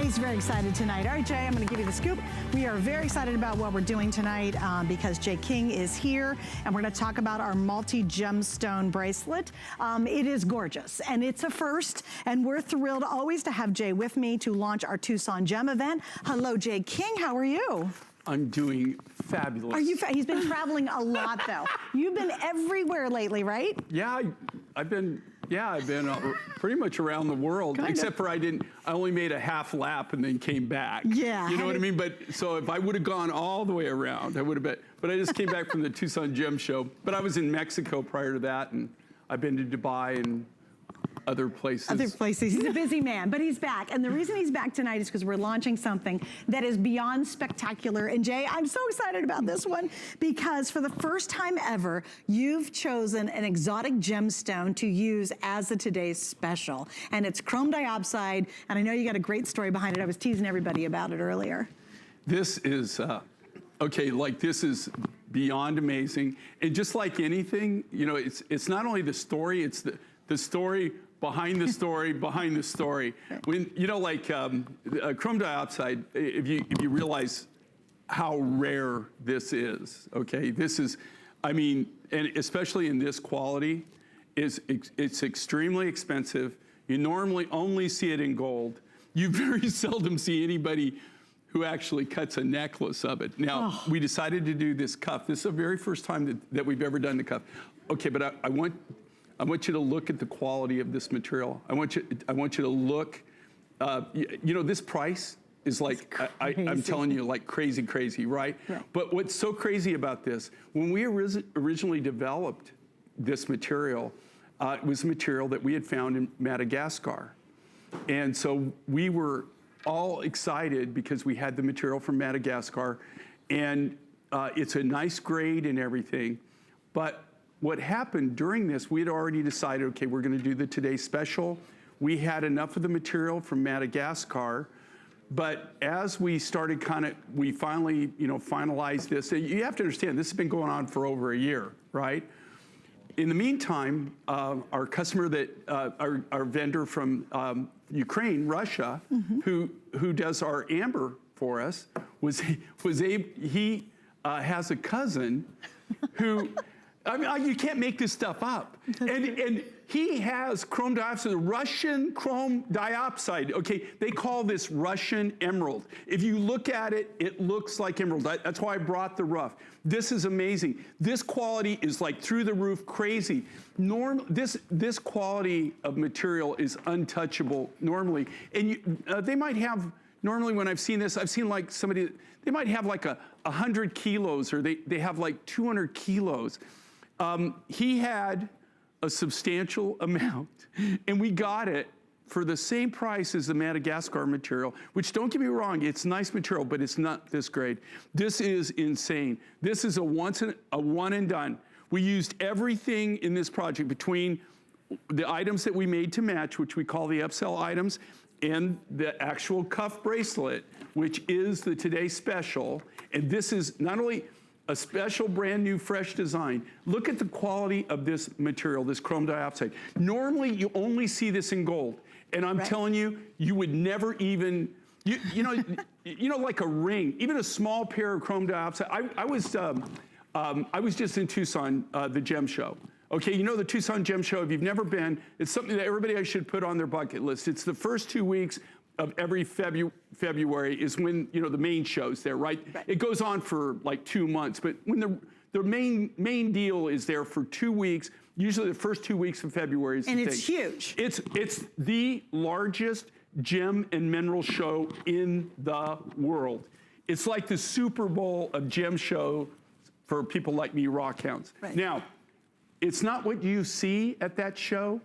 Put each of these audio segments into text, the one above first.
Everybody's very excited tonight. All right, Jay, I'm going to give you the scoop. We are very excited about what we're doing tonight because Jay King is here, and we're going to talk about our multi-gemstone bracelet. It is gorgeous, and it's a first, and we're thrilled always to have Jay with me to launch our Tucson Gem event. Hello, Jay King. How are you? I'm doing fabulous. Are you? He's been traveling a lot, though. You've been everywhere lately, right? Yeah, I've been pretty much around the world, except for I only made a half lap and then came back. Yeah. You know what I mean? But so if I would have gone all the way around, I would have been, but I just came back from the Tucson Gem Show. But I was in Mexico prior to that, and I've been to Dubai and other places. Other places. He's a busy man, but he's back. And the reason he's back tonight is because we're launching something that is beyond spectacular. And Jay, I'm so excited about this one because for the first time ever, you've chosen an exotic gemstone to use as the today's special. And it's chrome diopside. And I know you got a great story behind it. I was teasing everybody about it earlier. This is, okay, like this is beyond amazing. And just like anything, you know, it's not only the story, it's the story behind the story, behind the story. When, you know, like chrome diopside, if you realize how rare this is, okay? This is, I mean, and especially in this quality, it's extremely expensive. You normally only see it in gold. You very seldom see anybody who actually cuts a necklace of it. Now, we decided to do this cuff. This is the very first time that we've ever done the cuff. Okay, but I want you to look at the quality of this material. I want you to look, you know, this price is like, I'm telling you, like crazy, right? But what's so crazy about this, when we originally developed this material, it was a material that we had found in Madagascar. And so we were all excited because we had the material from Madagascar, and it's a nice grade and everything, but what happened during this, we had already decided, okay, we're gonna do the Today Special. We had enough of the material from Madagascar, but as we started we finally, you know, finalized this. You have to understand, this has been going on for over a year, right? In the meantime, our customer our vendor from Ukraine, Russia, who does our amber for us, he has a cousin who, I mean, you can't make this stuff up. And he has chrome diopside, Russian chrome diopside. Okay, they call this Russian emerald. If you look at it, it looks like emerald. That's why I brought the rough. This is amazing. This quality is like through the roof crazy. This quality of material is untouchable normally. And they might have, normally when I've seen this, I've seen like somebody, they might have like 100 kilos or they have like 200 kilos. He had a substantial amount, and we got it for the same price as the Madagascar material, which, don't get me wrong, it's nice material, but it's not this grade. This is insane. This is a one and done. We used everything in this project between the items that we made to match, which we call the upsell items, and the actual cuff bracelet, which is the Today Special. And this is not only a special brand new fresh design. Look at the quality of this material, this chrome diopside. Normally you only see this in gold. And I'm telling you, you would never even, you know, like a ring, even a small pair of chrome diopside. I was just in Tucson, the Gem Show. Okay, you know the Tucson Gem Show, if you've never been, it's something that everybody should put on their bucket list. It's the first 2 weeks of every February is when, you know, the main show's there, right? It goes on for like 2 months, but when the main deal is there for 2 weeks, usually the first 2 weeks of February is the thing. And it's huge. It's the largest gem and mineral show in the world. It's like the Super Bowl of gem show for people like me, rock hounds. Now, it's not what you see at that show,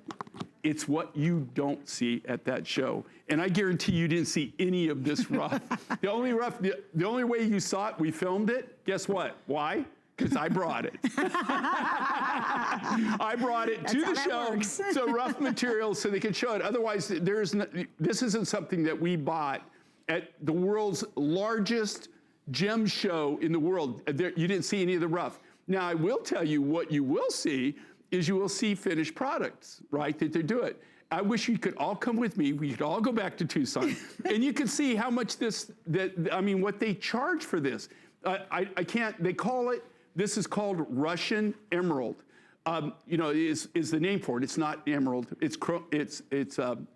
it's what you don't see at that show. And I guarantee you didn't see any of this rough. The only way you saw it, we filmed it, guess what? Why? Because I brought it. I brought it to the show, so rough materials so they could show it. Otherwise, this isn't something that we bought at the world's largest gem show in the world. You didn't see any of the rough. Now, I will tell you what you will see is you will see finished products, right, that they do it. I wish you could all come with me. We could all go back to Tucson, and you could see how much what they charge for this. I can't. They call it. This is called Russian emerald. Is the name for it. It's not emerald. It's chrome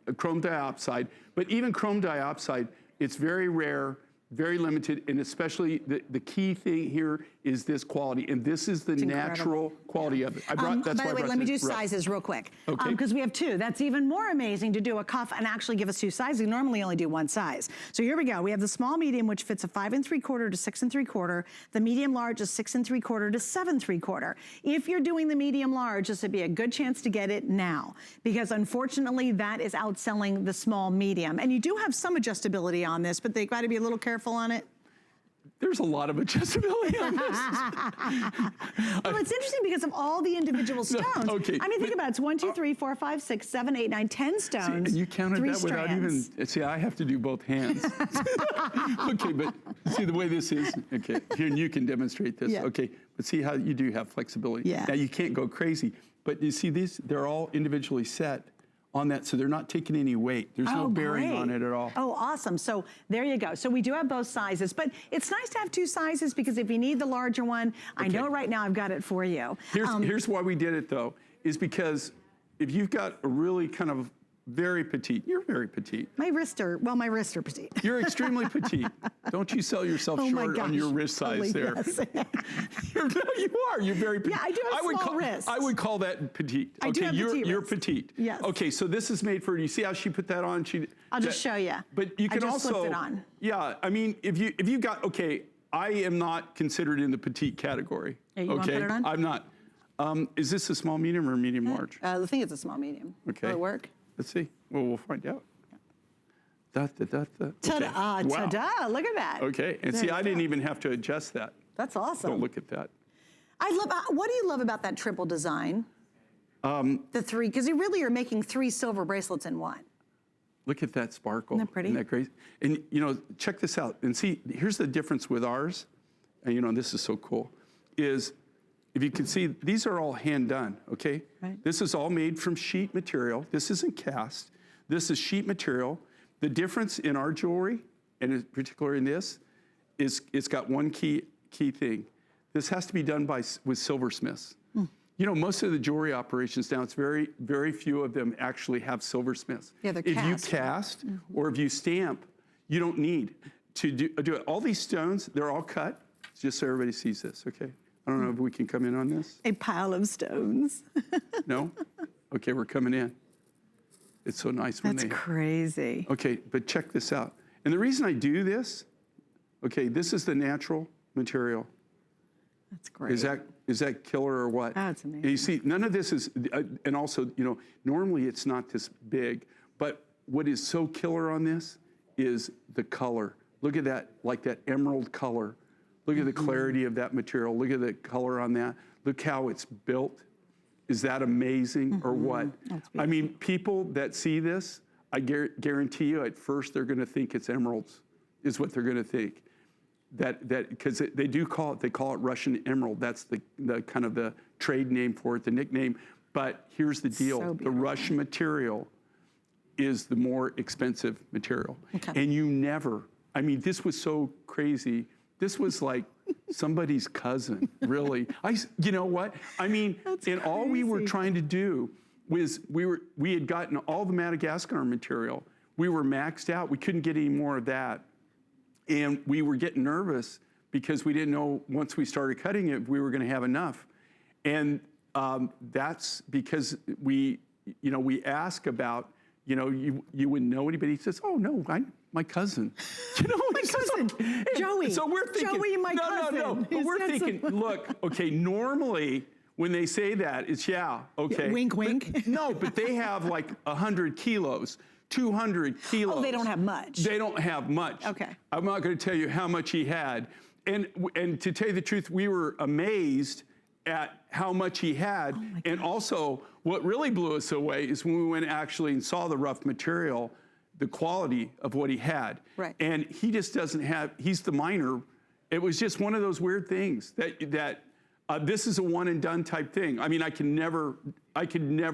diopside. But even chrome diopside, it's very rare, very limited, and especially the key thing here is this quality, and this is the natural quality of it. By the way, let me do sizes real quick. Okay. Because we have two. That's even more amazing to do a cuff and actually give us two sizes. We normally only do one size. So here we go. We have the small medium, which fits a 5 3/4 to 6 3/4. The medium large is 6 3/4 to 7 3/4. If you're doing the medium large, this would be a good chance to get it now, because unfortunately that is outselling the small medium. And you do have some adjustability on this, but they've got to be a little careful on it. There's a lot of adjustability on this. Well, it's interesting because of all the individual stones. Okay, I mean, think about it. It's 1, 2, 3, 4, 5, 6, 7, 8, 9, 10 stones. See, and you counted that without strands. even, see, I have to do both hands. Okay, but see the way this is? Okay, here, and you can demonstrate this. Yeah. Okay, but see how you do have flexibility. Yeah. Now, you can't go crazy, but you see these, they're all individually set on that, so they're not taking any weight. There's no bearing on it at all. Oh, awesome. So there you go. So we do have both sizes, but it's nice to have two sizes because if you need the larger one, I know right now I've got it for you. Here's why we did it though, is because if you've got a really kind of very petite, you're very petite. My wrists are petite. You're extremely petite. Don't you sell yourself short on your wrist size there. Yes. You are. You're very petite. Yeah, I do have small wrists. I would call that petite. I do have petite you're wrists. petite. Yes. Okay, so this is made for, you see how she put that on? I'll just show you. But you can I just also, slipped it on. Yeah, I mean, if you got, okay, I am not considered in the petite category. Yeah, you want to put it on? I'm not. Is this a small medium or medium large? I think it's a small medium. Okay. Will it work? Let's see. Well, we'll find out. Ta-da, ta-da, look at that. Okay, and There see, you I go. didn't even have to adjust that. That's awesome. Don't look at that. What do you love about that triple design? The three, because you really are making 3 silver bracelets in one. Look at that sparkle. Isn't that pretty? Isn't that great? And check this out. And see, here's the difference with ours. And this is so cool. Is if you can see, these are all hand done, okay? Right. This is all made from sheet material. This isn't cast. This is sheet material. The difference in our jewelry, and in particular in this, is it's got one key thing. This has to be done with silversmiths. Most of the jewelry operations now, it's very, very few of them actually have silversmiths. Yeah, they're if cast, you cast or if you stamp, you don't need to do it. All these stones, they're all cut, just so everybody sees this, okay? I don't know if we can come in on this. A pile of stones. No? Okay, we're coming in. It's so nice when That's crazy. Okay, but check this out. And the reason I do this, okay, this is the natural material. That's great. Is that killer or what? That's amazing. And you see, none of this is, and also, normally it's not this big, but what is so killer on this is the color. Look at that, like that emerald color. Look at the clarity of that material. Look at the color on that. Look how it's built. Is that amazing or what? I mean, people that see this, I guarantee you at first they're gonna think it's emeralds, is what they're gonna think. Because they call it Russian emerald. That's the kind of the trade name for it, the nickname. But here's the deal, So the Russian material is the more expensive material. Okay. And you never, I mean, this was so crazy. This was like somebody's cousin, really. You know what? I mean, all we were trying to do was we had gotten all the Madagascar material. We were maxed out. We couldn't get any more of that. And we were getting nervous because we didn't know once we started cutting it, we were going to have enough. And that's because we ask about, you wouldn't know anybody. He says, oh, no, my cousin. My cousin, Joey. So we're thinking, Joey, my cousin. No. But we're thinking, look, okay, normally when they say that, it's okay. Yeah, wink, wink. But, no, but they have like 100 kilos. 200 kilos. Oh, they don't have much. They don't have much. Okay. I'm not going to tell you how much he had. And to tell you the truth, we were amazed at how much he had. And also, what really blew us away is when we went actually and saw the rough material, the quality of what he had. Right. And he just doesn't have, he's the miner. It was just one of those weird things that This is a one and done type thing. I mean, I could never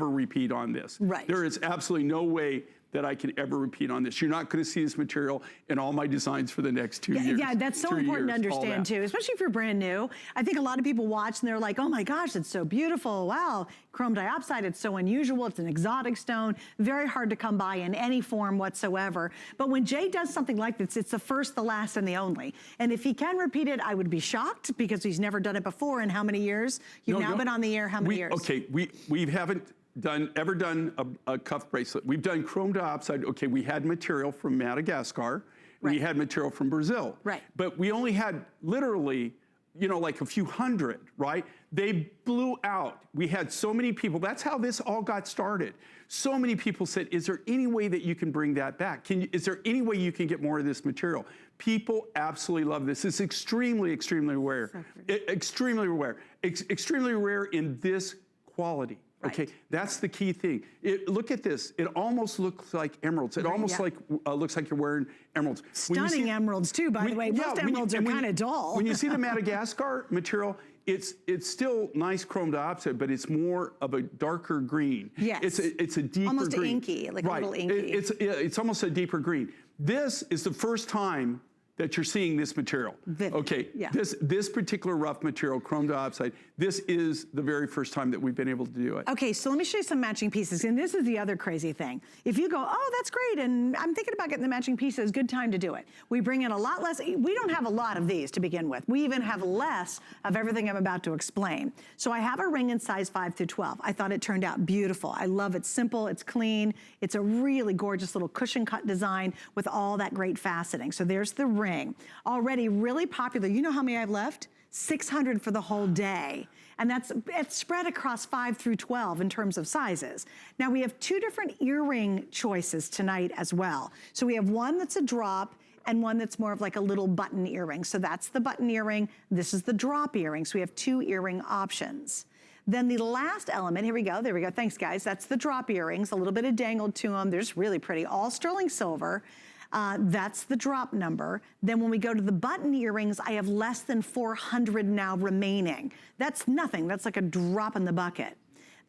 repeat on this. Right. There is absolutely no way that I can ever repeat on this. You're not going to see this material in all my designs for the next 2 years. Yeah, that's so important to understand too, especially if you're brand new. I think a lot of people watch and they're like, oh my gosh, it's so beautiful. Wow, chrome diopside, it's so unusual. It's an exotic stone, very hard to come by in any form whatsoever. But when Jay does something like this, it's the first, the last, and the only. And if he can repeat it, I would be shocked because he's never done it before in how many years? You've now been on the air how many years? Okay, we haven't ever done a cuff bracelet. We've done chrome diopside. Okay, we had material from Madagascar. Right. We had material from Brazil. Right. But we only had literally, you know, like a few hundred, right? They blew out. We had so many people. That's how this all got started. So many people said, is there any way that you can bring that back? Is there any way you can get more of this material? People absolutely love this. It's extremely, extremely rare. Extremely rare. Extremely rare in this quality. Right. Okay, that's the key thing. Look at this. It almost looks like emeralds. It almost looks like you're wearing emeralds. Stunning emeralds too, by the way. Most emeralds are kind of dull. When you see the Madagascar material, it's still nice chrome diopside, but it's more of a darker green. Yes. It's a deeper almost green. Inky, like a little inky. It's almost a deeper green. This is the first time that you're seeing this material. Okay, this particular rough material, chrome diopside, this is the very first time that we've been able to do it. Okay, so let me show you some matching pieces, and this is the other crazy thing. If you go, oh, that's great, and I'm thinking about getting the matching pieces, good time to do it. We bring in a lot less, we don't have a lot of these to begin with. We even have less of everything I'm about to explain. So I have a ring in size 5 through 12. I thought it turned out beautiful. I love it, simple, it's clean. It's a really gorgeous little cushion cut design with all that great faceting. So there's the ring. Already really popular. You know how many I've left? 600 for the whole day. And it's spread across 5 through 12 in terms of sizes. Now we have 2 different earring choices tonight as well. So we have one that's a drop and one that's more of like a little button earring. So that's the button earring. This is the drop earring. So we have 2 earring options. Then the last element, here we go, there we go, thanks guys. That's the drop earrings, a little bit of dangled to them. They're just really pretty, all sterling silver. That's the drop number. Then when we go to the button earrings, I have less than 400 now remaining. That's nothing, that's like a drop in the bucket.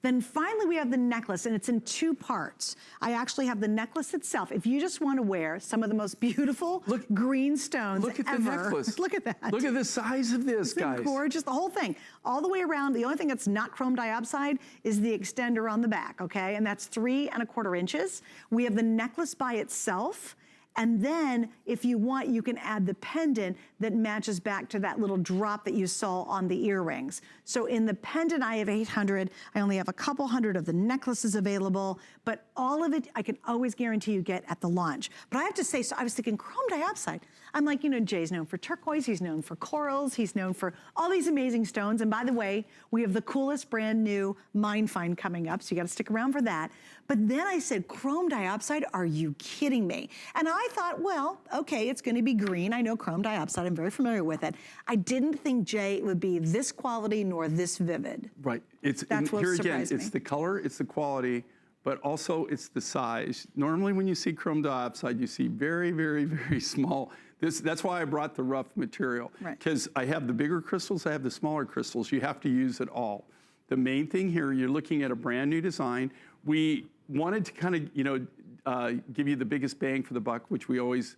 Then finally we have the necklace, and it's in 2 parts. I actually have the necklace itself. If you just want to wear some of the most beautiful green stones ever. Look at the necklace. Look at that. Look at the size of this, guys. Gorgeous, the whole thing. All the way around, the only thing that's not chrome diopside is the extender on the back, okay? And that's 3 1/4 inches. We have the necklace by itself. And then, if you want, you can add the pendant that matches back to that little drop that you saw on the earrings. So in the pendant, I have 800. I only have a couple hundred of the necklaces available, but all of it, I can always guarantee you get at the launch. But I have to say, so I was thinking chrome diopside. I'm like, you know, Jay's known for turquoise, he's known for corals, he's known for all these amazing stones. And by the way, we have the coolest brand new Mine Find coming up, so you gotta stick around for that. But then I said, chrome diopside, are you kidding me? And I thought, well, okay, it's gonna be green. I know chrome diopside, I'm very familiar with it. I didn't think, Jay, it would be this quality nor this vivid. Right, That's what here again, surprised me. it's the color, it's the quality, but also it's the size. Normally when you see chrome diopside, you see very, very, very small. That's why I brought the rough material. Because I have the bigger crystals, I have the smaller crystals. You have to use it all. The main thing here, you're looking at a brand new design. We wanted to kind of, you know, give you the biggest bang for the buck, which we always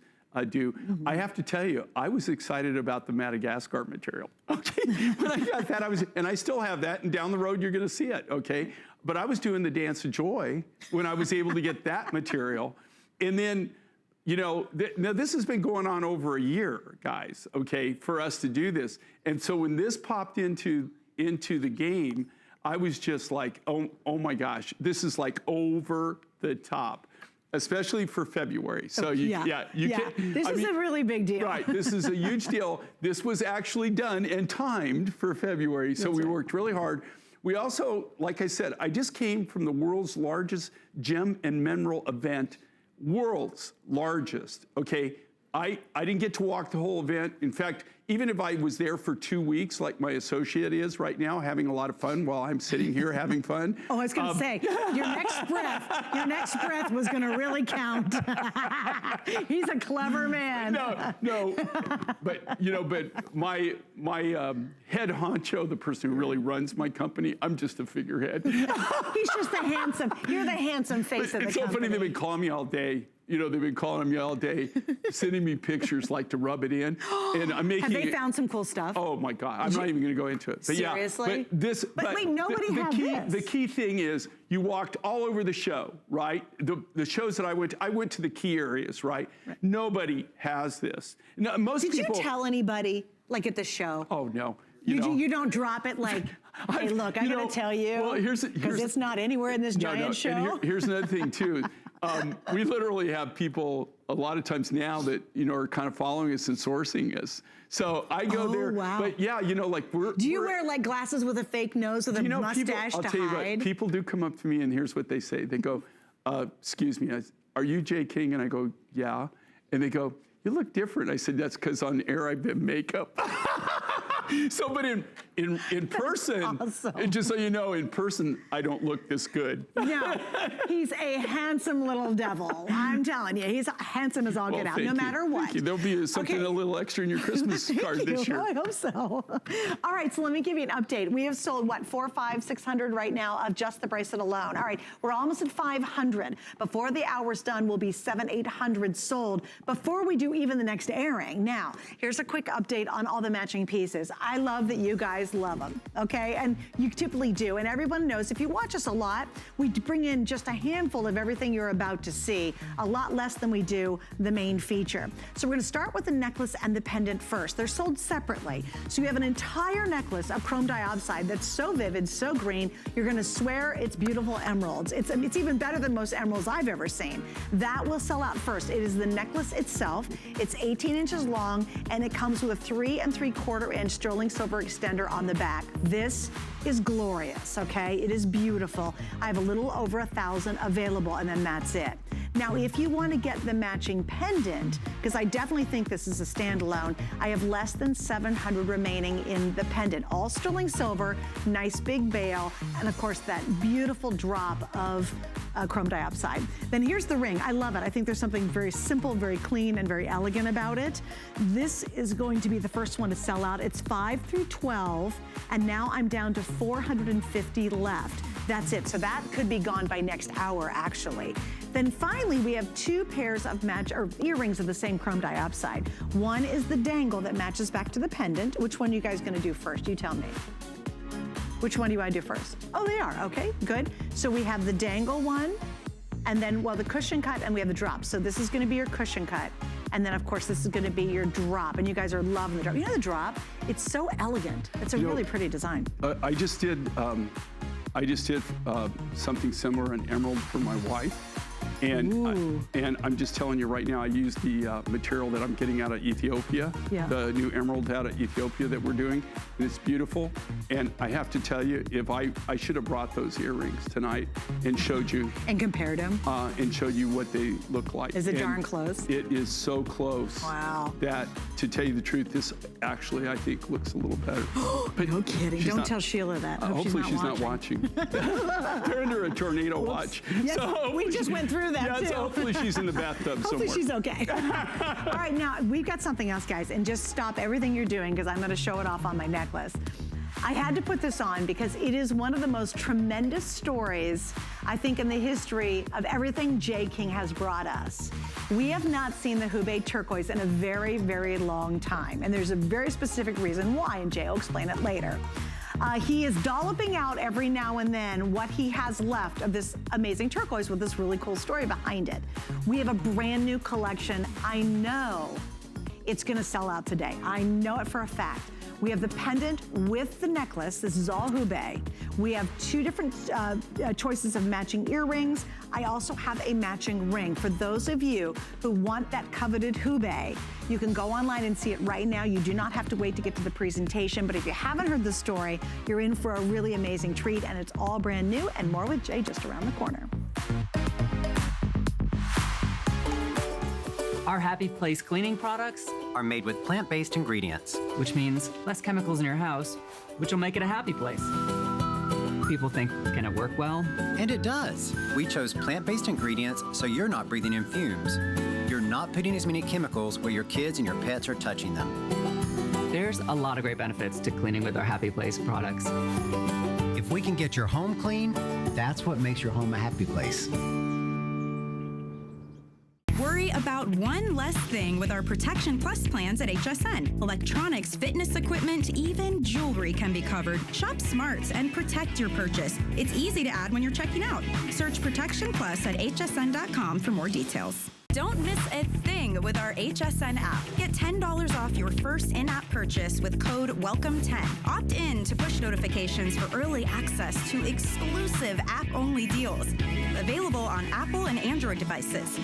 do. I have to tell you, I was excited about the Madagascar material. Okay, when I got that, and I still have that, and down the road you're gonna see it, okay? But I was doing the dance of joy when I was able to get that material. And then, you know, now this has been going on over a year, guys, okay, for us to do this. And so when this popped into the game, I was just like, oh my gosh, this is like over the top, especially for February. So this is a really big deal. Right, this is a huge deal. This was actually done and timed for February, so we worked really hard. We also, like I said, I just came from the world's largest gem and mineral event, world's largest, okay? I didn't get to walk the whole event. In fact, even if I was there for 2 weeks, like my associate is right now, having a lot of fun while I'm sitting here having fun. Oh, I was going to say, your next breath was going to really count. He's a clever man. No, but my head honcho, the person who really runs my company, I'm just a figurehead. He's just you're the handsome face of the company. It's so funny, they've been calling me all day. They've been calling me all day, sending me pictures like to rub it in. And I'm making Have they found some cool stuff? Oh my God, I'm not even gonna go into it. But seriously? Yeah, but wait, nobody had this. The key thing is you walked all over the show, right? The shows that I went to the key areas, right? Nobody has this. No, Did you tell anybody, like at the show? Oh no. You don't drop it like, hey, look, I'm going to tell you. Well, because it's not anywhere in this giant show. And here's another thing too. We literally have people a lot of times now that are kind of following us and sourcing us. So I go there. Wow. But yeah, like we're. Do you wear like glasses with a fake nose with a mustache I'll to tell you hide? what, people do come up to me and here's what they say. They go, "Excuse me, are you Jay King?" And I go, "Yeah." And they go, "You look different." I said, "That's because on air I've been makeup." So, but in person, awesome. and just so you know, in person, I don't look this good. No, he's a handsome little devil. I'm telling you, he's handsome as all get out, no matter what. Thank you. There'll be something a little extra in your Christmas card this year. I hope so. All right, so let me give you an update. We have sold, 400, 500, 600 right now of just the bracelet alone. All right, we're almost at 500. Before the hour's done, we'll be 700, 800 sold before we do even the next airing. Now, here's a quick update on all the matching pieces. I love that you guys love them, okay? And you typically do. And everyone knows if you watch us a lot, we bring in just a handful of everything you're about to see, a lot less than we do the main feature. So we're gonna start with the necklace and the pendant first. They're sold separately. So you have an entire necklace of chrome dioxide that's so vivid, so green, you're gonna swear it's beautiful emeralds. It's even better than most emeralds I've ever seen. That will sell out first. It is the necklace itself. It's 18 inches long, and it comes with a 3 3/4 inch sterling silver extender on the back. This is glorious, okay? It is beautiful. I have a little over 1,000 available, and then that's it. Now, if you want to get the matching pendant, because I definitely think this is a standalone, I have less than 700 remaining in the pendant. All sterling silver, nice big bail, and of course that beautiful drop of chrome dioxide. Then here's the ring. I love it. I think there's something very simple, very clean, and very elegant about it. This is going to be the first one to sell out. It's 5 through 12, and now I'm down to 450 left. That's it. So that could be gone by next hour, actually. Then finally, we have 2 pairs of earrings of the same chrome dioxide. One is the dangle that matches back to the pendant. Which one are you guys gonna do first? You tell me. Which one do you want to do first? Oh, they are. Okay, good. So we have the dangle one, and then, the cushion cut, and we have the drop. So this is going to be your cushion cut. And then, of course, this is going to be your drop. And you guys are loving the drop. You know the drop? It's so elegant. It's a really pretty design. I just did something similar, an emerald for my wife. And I'm just telling you right now, I use the material that I'm getting out of Ethiopia, the new emerald out of Ethiopia that we're doing. And it's beautiful. And I have to tell you, if I should have brought those earrings tonight and showed you. And compared them. And showed you what they look like. Is it darn close? It is so close. Wow. That, to tell you the truth, this actually, I think, looks a little better. But no kidding. Don't tell Sheila that. Hopefully she's not watching. They're under a tornado watch. Yes, so we just went through that too. So hopefully she's in the bathtub somewhere. Hopefully she's okay. All right, now we've got something else, guys, and just stop everything you're doing because I'm going to show it off on my necklace. I had to put this on because it is one of the most tremendous stories, I think, in the history of everything Jay King has brought us. We have not seen the Hubei turquoise in a very, very long time, and there's a very specific reason why, and Jay will explain it later. He is dolloping out every now and then what he has left of this amazing turquoise with this really cool story behind it. We have a brand new collection. I know it's gonna sell out today. I know it for a fact. We have the pendant with the necklace. This is all Hubei. We have 2 different choices of matching earrings. I also have a matching ring. For those of you who want that coveted Hubei, you can go online and see it right now. You do not have to wait to get to the presentation, but if you haven't heard the story, you're in for a really amazing treat, and it's all brand new, and more with Jay just around the corner. Our Happy Place cleaning products, are made with plant-based ingredients. which means less chemicals in your house, which will make it a happy place. People think, can it work well? And it does. We chose plant-based ingredients so you're not breathing in fumes. You're not putting as many chemicals where your kids and your pets are touching them. There's a lot of great benefits to cleaning with our Happy Place products. If we can get your home clean, that's what makes your home a happy place. Worry about one less thing with our Protection Plus plans at HSN. Electronics, fitness equipment, even jewelry can be covered. Shop smart and protect your purchase. It's easy to add when you're checking out. Search Protection Plus at hsn.com for more details. Don't miss a thing with our HSN app. Get $10 off your first in-app purchase with code WELCOME10. Opt in to push notifications for early access to exclusive app-only deals. Available on Apple and Android devices.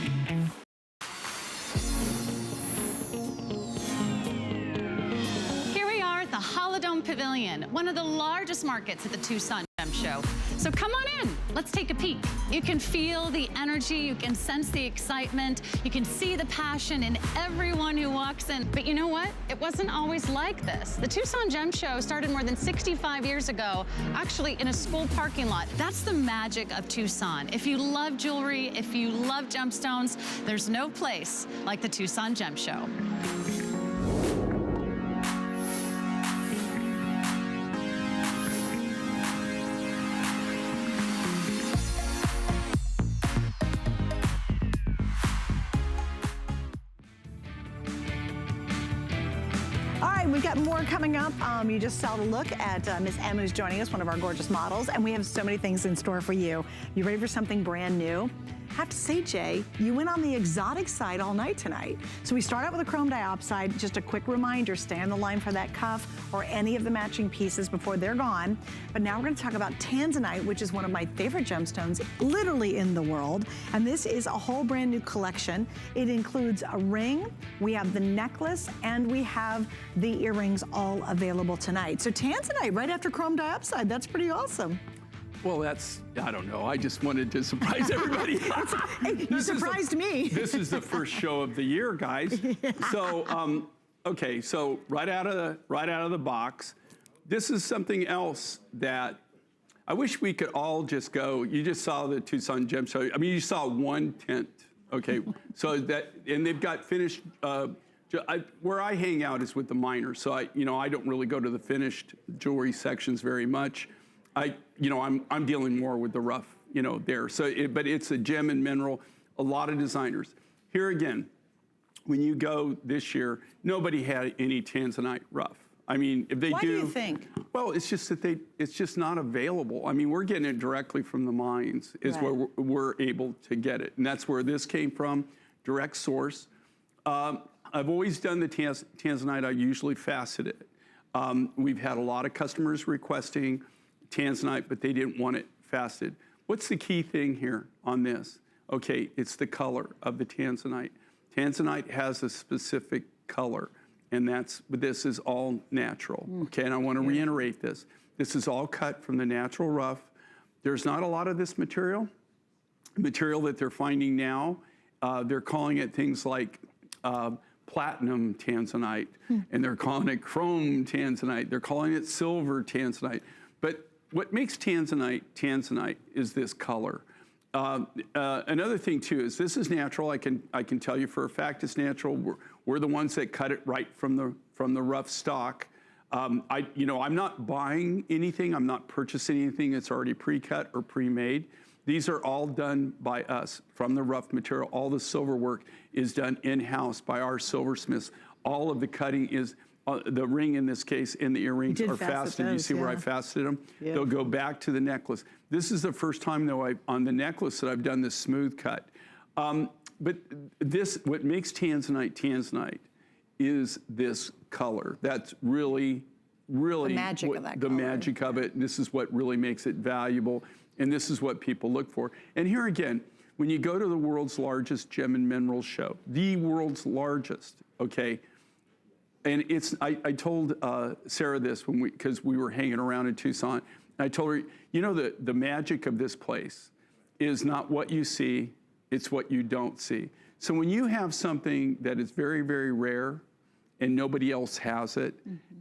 Here we are at the Holodome Pavilion, one of the largest markets at the Tucson Gem Show. So come on in, let's take a peek. You can feel the energy, you can sense the excitement, you can see the passion in everyone who walks in. But you know what? It wasn't always like this. The Tucson Gem Show started more than 65 years ago, actually in a school parking lot. That's the magic of Tucson. If you love jewelry, if you love gemstones, there's no place like the Tucson Gem Show. We've got more coming up. You just saw the look at Miss Em, who's joining us, one of our gorgeous models, and we have so many things in store for you. You ready for something brand new? I have to say, Jay, you went on the exotic side all night tonight. So we start out with a chrome diopside. Just a quick reminder, stay on the line for that cuff or any of the matching pieces before they're gone. But now we're gonna talk about tanzanite, which is one of my favorite gemstones literally in the world. And this is a whole brand new collection. It includes a ring, we have the necklace, and we have the earrings all available tonight. So tanzanite right after chrome diopside, that's pretty awesome. Well, that's, I don't know. I just wanted to surprise everybody. Hey, you surprised me. This is the first show of the year, guys. Yeah. So, okay, so right out of the box, this is something else that I wish we could all just go. You just saw the Tucson Gem Show. I mean, you saw one tent, okay? So that, and they've got finished. Where I hang out is with the miners, so I don't really go to the finished jewelry sections very much. I'm dealing more with the rough, there. So, but it's a gem and mineral, a lot of designers. Here again, when you go this year, nobody had any tanzanite rough. I mean, if they Why do you think? Well, it's just that it's just not available. I mean, we're getting it directly from the mines is where we're able to get it. And that's where this came from, direct source. I've always done the tanzanite, I usually facet it. We've had a lot of customers requesting tanzanite, but they didn't want it faceted. What's the key thing here on this? Okay, it's the color of the tanzanite. Tanzanite has a specific color, and this is all natural. Okay, and I want to reiterate this. This is all cut from the natural rough. There's not a lot of this material. Material that they're finding now, they're calling it things like platinum tanzanite, and they're calling it chrome tanzanite. They're calling it silver tanzanite. But what makes tanzanite is this color. Another thing too is this is natural. I can tell you for a fact it's natural. We're the ones that cut it right from the rough stock. I'm not buying anything. I'm not purchasing anything that's already pre-cut or pre-made. These are all done by us from the rough material. All the silver work is done in-house by our silversmiths. All of the cutting is, the ring in this case, and the earrings are faceted. You see where I faceted them? Yeah. They'll go back to the necklace. This is the first time, though, on the necklace that I've done this smooth cut. But what makes tanzanite is this color. That's really the magic of that color. The magic of it. This is what really makes it valuable. And this is what people look for. And here again, when you go to the world's largest gem and mineral show, the world's largest, okay? And I told Sarah this because we were hanging around in Tucson. And I told her, the magic of this place is not what you see, it's what you don't see. So when you have something that is very, very rare and nobody else has it,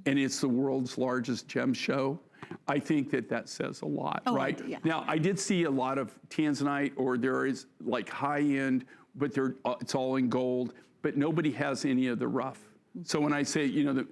and it's the world's largest gem show, I think that that says a lot, right? Yeah. Now, I did see a lot of tanzanite, or there is like high-end, but it's all in gold, but nobody has any of the rough. So when I say, you know,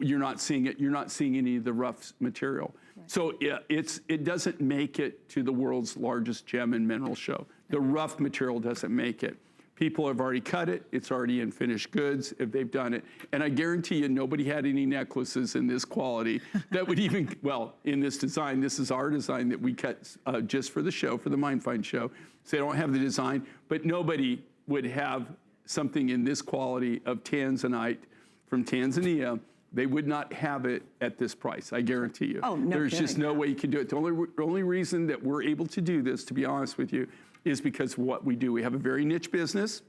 you're not seeing it, you're not seeing any of the rough material. Right. So it doesn't make it to the world's largest gem and mineral show. The rough material doesn't make it. People have already cut it. It's already in finished goods if they've done it. And I guarantee you nobody had any necklaces in this quality that would even, well, in this design, this is our design that we cut just for the show, for the MindFind show. So they don't have the design, but nobody would have something in this quality of tanzanite from Tanzania. They would not have it at this price, I guarantee you. Oh, no There's kidding. just no way you can do it. The only reason that we're able to do this, to be honest with you, is because of what we do. We have a very niche business.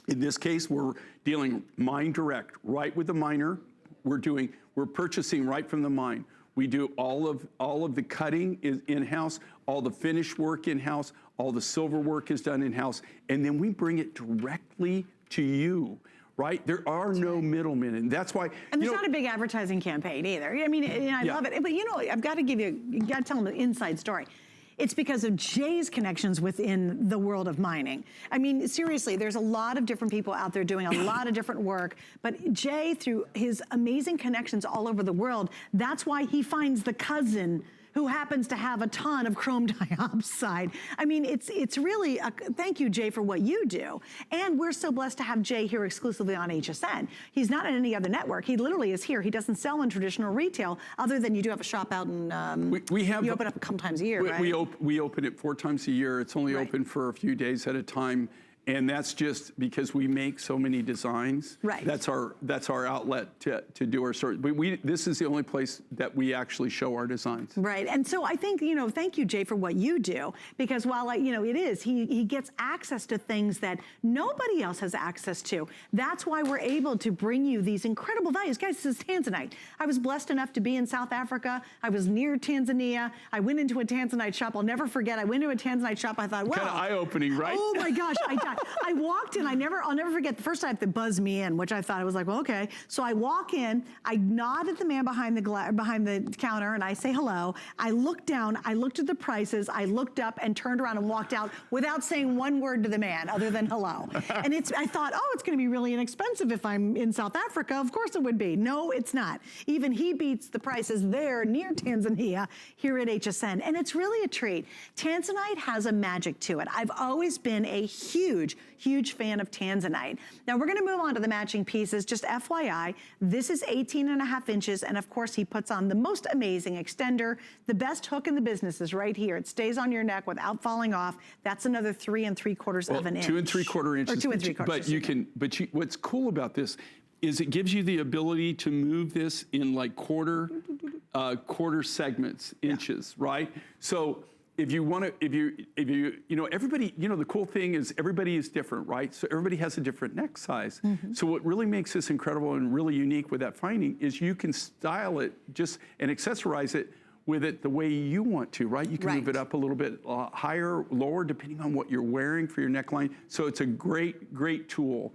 In this case, we're dealing mine direct, right with the miner. We're purchasing right from the mine. We do all of the cutting is in-house, all the finish work in-house, all the silver work is done in-house, and then we bring it directly to you. Right? There are no middlemen, and that's why. And there's not a big advertising campaign either. I mean, and I love it. But you know, I've got to you got to tell them the inside story. It's because of Jay's connections within the world of mining. I mean, seriously, there's a lot of different people out there doing a lot of different work, but Jay, through his amazing connections all over the world, that's why he finds the cousin who happens to have a ton of chrome dioxide. I mean, it's really, thank you, Jay, for what you do. And we're so blessed to have Jay here exclusively on HSN. He's not on any other network. He literally is here. He doesn't sell in traditional retail, other than you do have a shop out in, you open up a couple times a year, right? We open it 4 times a year. It's only open for a few days at a time. And that's just because we make so many designs. Right. That's our outlet to do our sort. This is the only place that we actually show our designs. Right. And so I think, you know, thank you, Jay, for what you do, because while you know, it is, he gets access to things that nobody else has access to. That's why we're able to bring you these incredible values. Guys, this is tanzanite. I was blessed enough to be in South Africa. I was near Tanzania. I went into a tanzanite shop. I'll never forget. I went to a tanzanite shop. I thought, wow. Kind of eye-opening, right? Oh my gosh. I walked in, I'll never forget the first time they buzzed me in, which I thought, I was like, well, okay. So I walk in, I nod at the man behind the counter, and I say hello. I look down, I looked at the prices, I looked up and turned around and walked out without saying one word to the man other than hello. And I thought, oh, it's gonna be really inexpensive if I'm in South Africa. Of course it would be. No, it's not. Even he beats the prices there near Tanzania here at HSN. And it's really a treat. Tanzanite has a magic to it. I've always been a huge fan of tanzanite. Now we're gonna move on to the matching pieces. Just FYI, this is 18.5 inches, and of course he puts on the most amazing extender. The best hook in the business is right here. It stays on your neck without falling off. That's another 3 3/4 of an inch. 2 3/4 inches. Or 2 3/4. But what's cool about this is it gives you the ability to move this in like quarter segments, inches, right? So if you want to, you know, everybody, you know, the cool thing is everybody is different, right? So everybody has a different neck size. So what really makes this incredible and really unique with that finding is you can style it and accessorize it with it the way you want to, right? You can move it up a little bit higher, lower, depending on what you're wearing for your neckline. So it's a great tool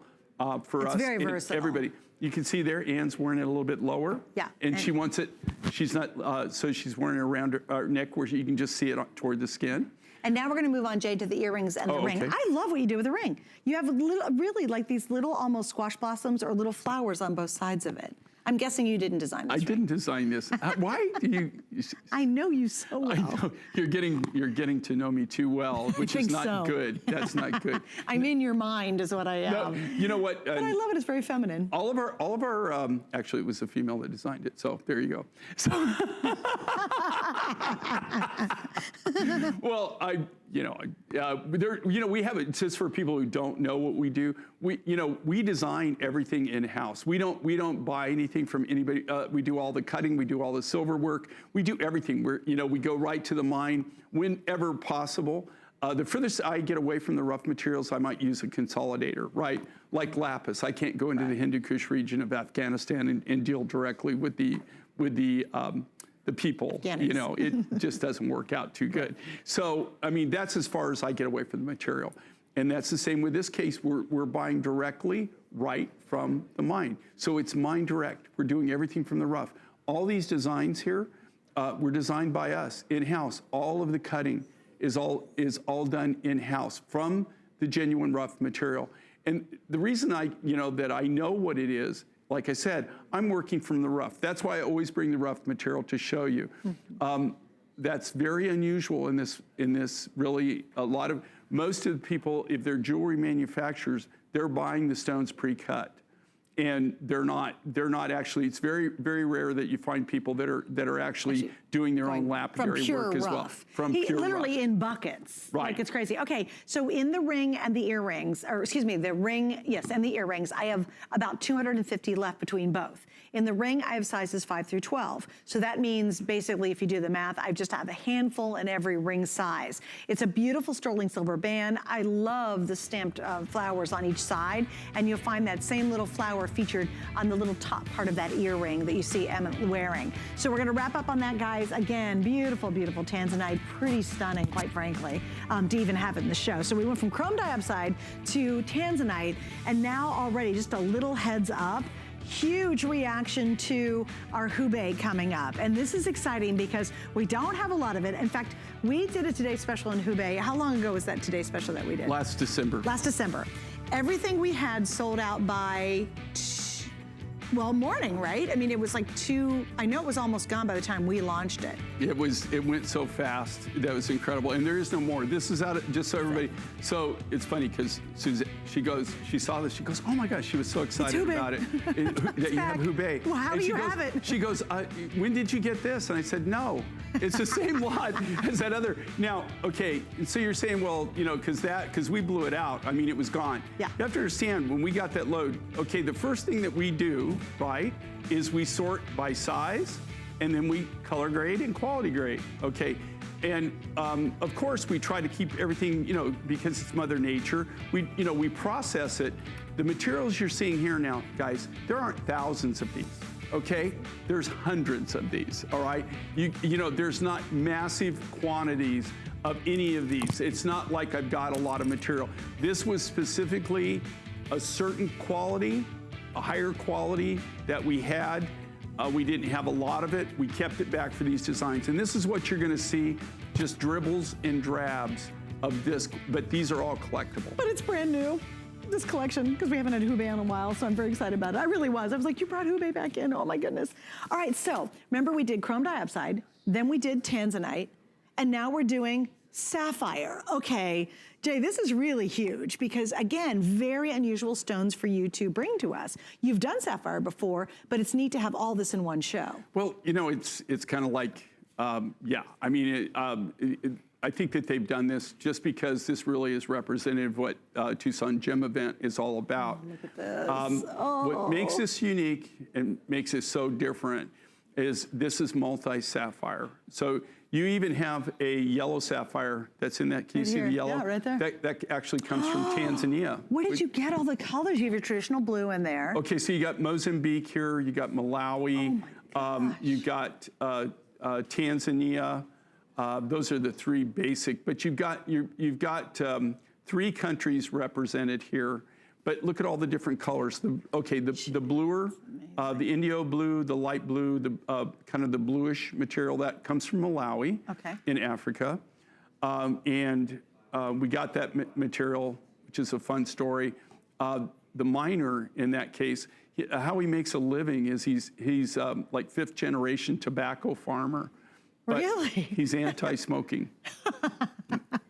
for us. It's very versatile. Everybody. You can see there, Ann's wearing it a little bit lower. Yeah. And she wants it, she's not, so she's wearing it around her neck where you can just see it toward the skin. And now we're gonna move on, Jay, to the earrings and the ring. Okay. I love what you do with the ring. You have really like these little almost squash blossoms or little flowers on both sides of it. I'm guessing you didn't design this. I didn't design this. Why do you? I know you so well. I know. You're getting to know me too well, which is not good. That's not good. I'm in your mind is what I am. No, you know what? But I love it. It's very feminine. All of our actually it was a female that designed it. So there you go. So, well, we have it just for people who don't know what we do. We design everything in house. We don't buy anything from anybody. We do all the cutting. We do all the silver work. We do everything. We go right to the mine whenever possible. The furthest I get away from the rough materials, I might use a consolidator, right? Like lapis. I can't go into the Hindu Kush region of Afghanistan and deal directly with the people. You know, it just doesn't work out too good. So, I mean, that's as far as I get away from the material. And that's the same with this case. We're buying directly right from the mine. So it's mine direct. We're doing everything from the rough. All these designs here were designed by us in-house. All of the cutting is all done in-house from the genuine rough material. And the reason that I know what it is, like I said, I'm working from the rough. That's why I always bring the rough material to show you. That's very unusual in this really, most of the people, if they're jewelry manufacturers, they're buying the stones pre-cut. And they're not actually, it's very, very rare that you find people that are actually doing their own lapidary work as well. From pure literally rough. in buckets. Right. Like it's crazy. Okay, so in the ring and the earrings, or excuse me, the ring, yes, and the earrings, I have about 250 left between both. In the ring, I have sizes 5 through 12. So that means basically, if you do the math, I just have a handful in every ring size. It's a beautiful sterling silver band. I love the stamped flowers on each side, and you'll find that same little flower featured on the little top part of that earring that you see Emmett wearing. So we're gonna wrap up on that, guys. Again, beautiful, beautiful tanzanite, pretty stunning, quite frankly, to even have it in the show. So we went from chrome dioxide to tanzanite, and now already just a little heads up, huge reaction to our Hubei coming up. And this is exciting because we don't have a lot of it. In fact, we did a Today Special in Hubei. How long ago was that Today Special that we did? Last December. Last December. Everything we had sold out by, well, morning, right? I mean, it was like I know it was almost gone by the time we launched it. It went so fast. That was incredible. And there is no more. This is out of, just so everybody, so it's funny because she saw this, she goes, oh my gosh, she was so excited about it. That you have Hubei. Well, how do you have it? She goes, when did you get this? And I said, no, it's the same lot as that other. Now, okay, so you're saying, well, because we blew it out. I mean, it was gone. Yeah. You have to understand, when we got that load, okay, the first thing that we do, right, is we sort by size, and then we color grade and quality grade, okay? And of course, we try to keep everything, because it's Mother Nature, we process it. The materials you're seeing here now, guys, there aren't thousands of these, okay? There's hundreds of these, all right? There's not massive quantities of any of these. It's not like I've got a lot of material. This was specifically a certain quality, a higher quality that we had. We didn't have a lot of it. We kept it back for these designs. And this is what you're gonna see, just dribbles and drabs of this, but these are all collectible. But it's brand new, this collection, because we haven't had Hubei in a while, so I'm very excited about it. I really was. I was like, you brought Hubei back in, oh my goodness. All right, so remember we did chrome dioxide, then we did tanzanite, and now we're doing sapphire. Okay, Jay, this is really huge because, again, very unusual stones for you to bring to us. You've done sapphire before, but it's neat to have all this in one show. Well, it's kind of like, yeah, I mean, I think that they've done this just because this really is representative of what Tucson Gem Event is all about. Look at this. What makes this unique and makes it so different is this is multi-sapphire. So you even have a yellow sapphire that's in that. Can you see the yellow? Yeah, right there. That actually comes from Tanzania. Where did you get all the colors? You have your traditional blue in there. Okay, so you got Mozambique here, you got Malawi, you got Tanzania. Those are the three basic, but you've got 3 countries represented here. But look at all the different colors. The bluer, the Indio blue, the light blue, the kind of the bluish material that comes from Malawi in Africa. And we got that material, which is a fun story. The miner in that case, how he makes a living is he's like 5th generation tobacco farmer. But really? He's anti-smoking.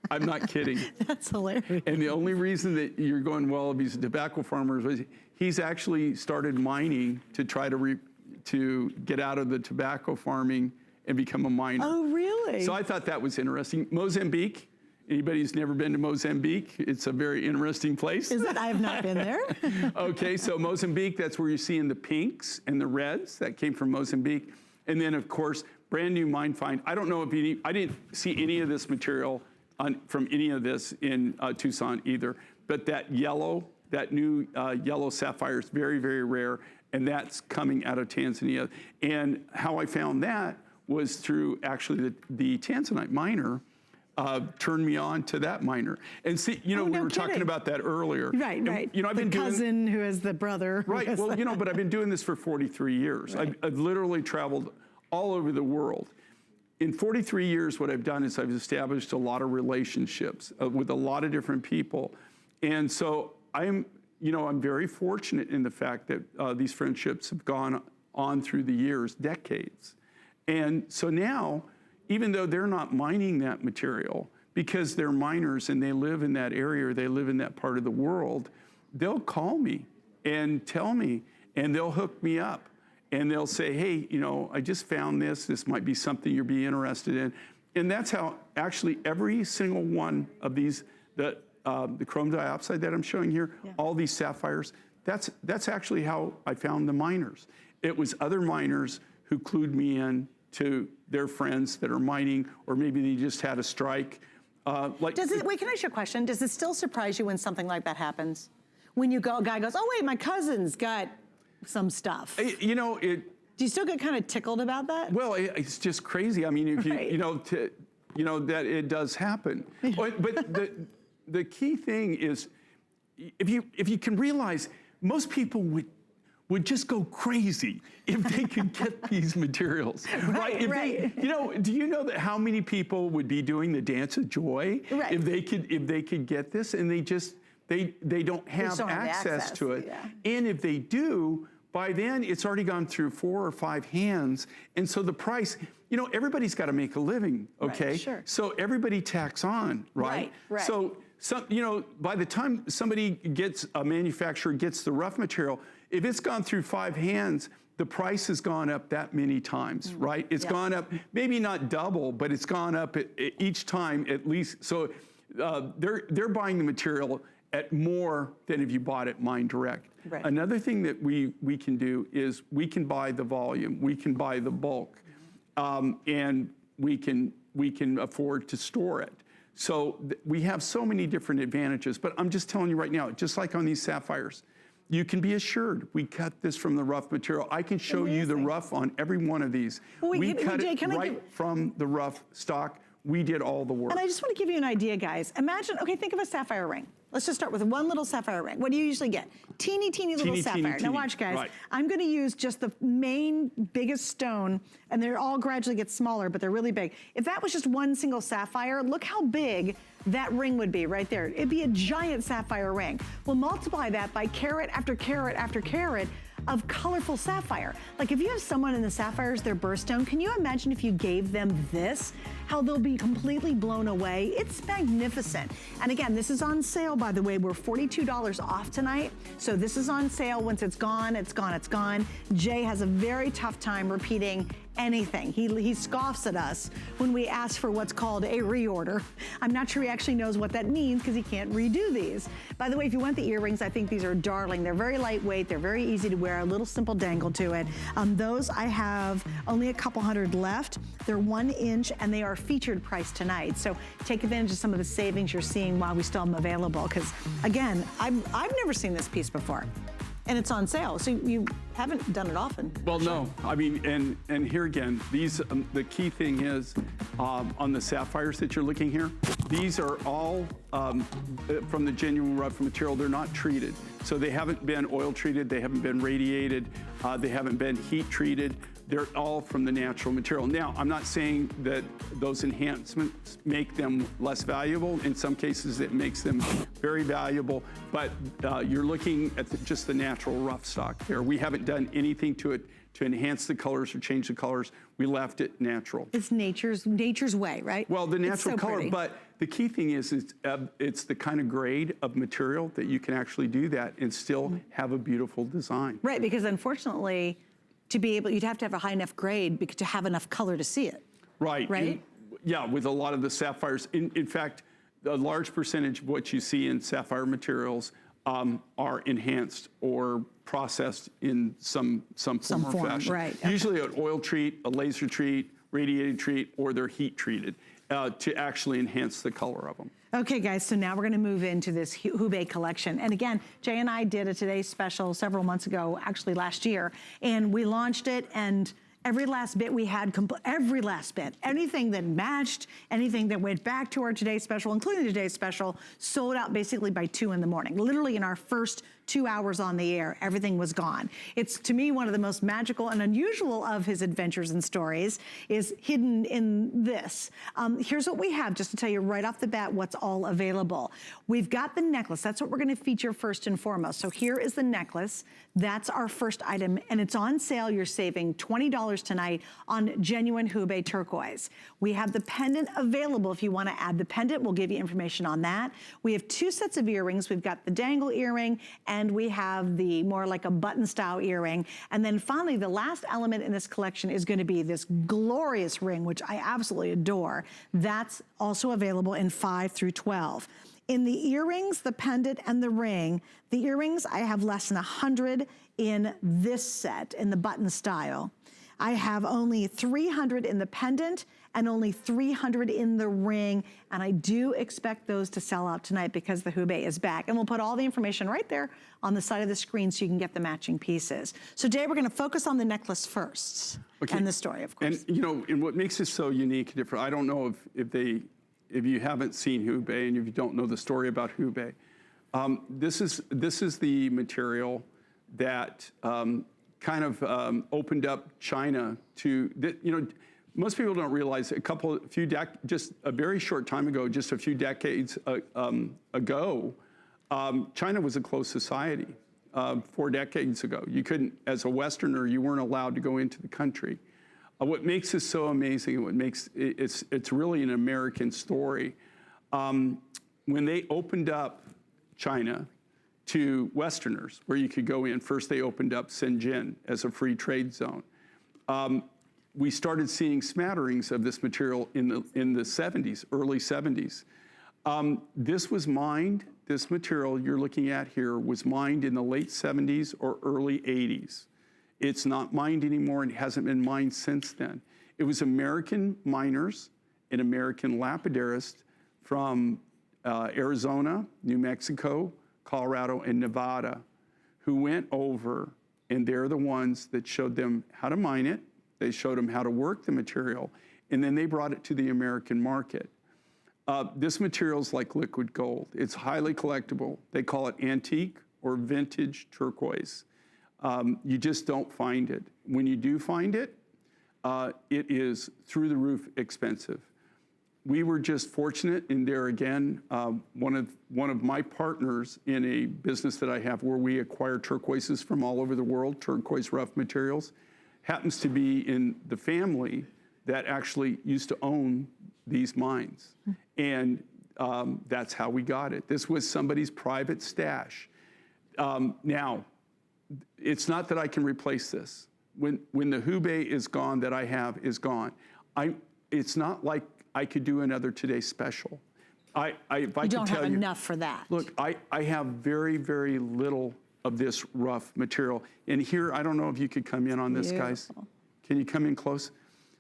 I'm not kidding. That's hilarious. And the only reason that you're going, well, if he's a tobacco farmer, is he's actually started mining to try to get out of the tobacco farming and become a miner. Oh, really? So I thought that was interesting. Mozambique, anybody who's never been to Mozambique, it's a very interesting place. Is it? I have not been there. Okay, so Mozambique, that's where you're seeing the pinks and the reds. That came from Mozambique. And then, of course, brand new mine find. I don't know if I didn't see any of this material from any of this in Tucson either, but that new yellow sapphire is very, very rare, and that's coming out of Tanzania. And how I found that was through actually the Tanzanite miner turned me on to that miner. And see, you know, we were talking about that earlier. Right, and, right. You know, I've been the cousin who has the brother. Right, well, you know, but I've been doing this for 43 years. Right. I've literally traveled all over the world. In 43 years, what I've done is I've established a lot of relationships with a lot of different people. And so I'm very fortunate in the fact that these friendships have gone on through the years, decades. And so now, even though they're not mining that material, because they're miners and they live in that area or they live in that part of the world, they'll call me and tell me, and they'll hook me up. And they'll say, hey, you know, I just found this. This might be something you'd be interested in. And that's how actually every single one of these, the chrome dioxide that I'm showing here, all these sapphires, that's actually how I found the miners. It was other miners who clued me in to their friends that are mining, or maybe they just had a strike. Wait, can I ask you a question? Does it still surprise you when something like that happens? When a guy goes, oh wait, my cousin's got some stuff. You know, do you still get kind of tickled about that? Well, it's just crazy. I mean, if right. you know that it does happen. But the key thing is, if you can realize, most people would just go crazy if they could get these materials, right? Right. You know, do you know that how many people would be doing the dance of joy if they could get this, and they don't have access to it, and if they do, by then it's already gone through 4 or 5 hands, and so the price. You know, everybody's got to make a living, okay? Right, sure. So everybody tax on, right? Right. So you know, by the time a manufacturer gets the rough material, if it's gone through 5 hands, the price has gone up that many times, right? It's gone up, maybe not double, but it's gone up each time at least. So they're buying the material at more than if you bought it mine direct. Right. Another thing that we can do is we can buy the volume, we can buy the bulk, and we can afford to store it. So we have so many different advantages, but I'm just telling you right now, just like on these sapphires, you can be assured we cut this from the rough material. I can show you the rough on every one of these. We cut it right from the rough stock. We did all the work. And I just want to give you an idea, guys. Imagine, okay, think of a sapphire ring. Let's just start with one little sapphire ring. What do you usually get? Teeny little sapphire. Now watch, guys. Right. I'm going to use just the main biggest stone, and they're all gradually get smaller, but they're really big. If that was just one single sapphire, look how big that ring would be right there. It'd be a giant sapphire ring. Well, multiply that by carat after carat after carat of colorful sapphire. Like if you have someone in the sapphires, their birthstone, can you imagine if you gave them this? How they'll be completely blown away. It's magnificent. And again, this is on sale, by the way. We're $42 off tonight. So this is on sale. Once it's gone, it's gone, it's gone. Jay has a very tough time repeating anything. He scoffs at us when we ask for what's called a reorder. I'm not sure he actually knows what that means because he can't redo these. By the way, if you want the earrings, I think these are darling. They're very lightweight. They're very easy to wear, a little simple dangle to it. Those I have only a couple hundred left. They're 1 inch and they are featured price tonight. So take advantage of some of the savings you're seeing while we still have them available. Because again, I've never seen this piece before. And it's on sale, so you haven't done it often. Well, no, I mean, and here again, these, the key thing is, on the sapphires that you're looking here, these are all from the genuine rough material. They're not treated. So they haven't been oil treated, they haven't been radiated, they haven't been heat treated. They're all from the natural material. Now, I'm not saying that those enhancements make them less valuable. In some cases, it makes them very valuable, but you're looking at just the natural rough stock there. We haven't done anything to it to enhance the colors or change the colors. We left it natural. It's nature's way, right? Well, the natural so color, pretty. but the key thing is it's the kind of grade of material that you can actually do that and still have a beautiful design. Right, because unfortunately, to be able, you'd have to have a high enough grade to have enough color to see it. Right. Right? Yeah, with a lot of the sapphires. In fact, a large percentage of what you see in sapphire materials are enhanced or processed in some form or fashion. Right. Okay. Usually an oil treat, a laser treat, radiated treat, or they're heat treated to actually enhance the color of them. Okay, guys, so now we're going to move into this Hubei collection. And again, Jay and I did a Today special several months ago, actually last year, and we launched it, and Every last bit we had, every last bit, anything that matched, anything that went back to our today's special, including today's special, sold out basically by 2 in the morning. Literally in our first 2 hours on the air, everything was gone. It's, to me, one of the most magical and unusual of his adventures and stories is hidden in this. Here's what we have, just to tell you right off the bat what's all available. We've got the necklace. That's what we're going to feature first and foremost. So here is the necklace. That's our first item, and it's on sale. You're saving $20 tonight on genuine Hubei turquoise. We have the pendant available. If you want to add the pendant, we'll give you information on that. We have 2 sets of earrings. We've got the dangle earring, and we have the more like a button style earring. And then finally, the last element in this collection is going to be this glorious ring, which I absolutely adore. That's also available in 5 through 12. In the earrings, the pendant, and the ring, the earrings, I have less than 100 in this set, in the button style. I have only 300 in the pendant and only 300 in the ring, and I do expect those to sell out tonight because the Hubei is back. And we'll put all the information right there on the side of the screen so you can get the matching pieces. So today we're gonna focus on the necklace first, and the story, of course. And you know, and what makes this so unique and different, I don't know if you haven't seen Hubei and if you don't know the story about Hubei, this is the material that kind of opened up China to, you know, most people don't realize just a very short time ago, just a few decades ago, China was a closed society. 4 decades ago, you couldn't, as a Westerner, you weren't allowed to go into the country. What makes this so amazing, and what makes it's really an American story, when they opened up China to Westerners, where you could go in, first they opened up Shenzhen as a free trade zone. We started seeing smatterings of this material in the 70s, early 70s. This was mined, this material you're looking at here was mined in the late 70s or early 80s. It's not mined anymore and hasn't been mined since then. It was American miners and American lapidarists from Arizona, New Mexico, Colorado, and Nevada who went over, and they're the ones that showed them how to mine it. They showed them how to work the material, and then they brought it to the American market. This material is like liquid gold. It's highly collectible. They call it antique or vintage turquoise. You just don't find it. When you do find it, it is through the roof expensive. We were just fortunate, and there again, one of my partners in a business that I have where we acquire turquoises from all over the world, turquoise rough materials, happens to be in the family that actually used to own these mines. And that's how we got it. This was somebody's private stash. Now, it's not that I can replace this. When the Hubei is gone that I have is gone, it's not like I could do another Today Special. If I You could don't tell have you, enough for that. Look, I have very, very little of this rough material. And here, I don't know if you could come in on this, guys. Can you come in close?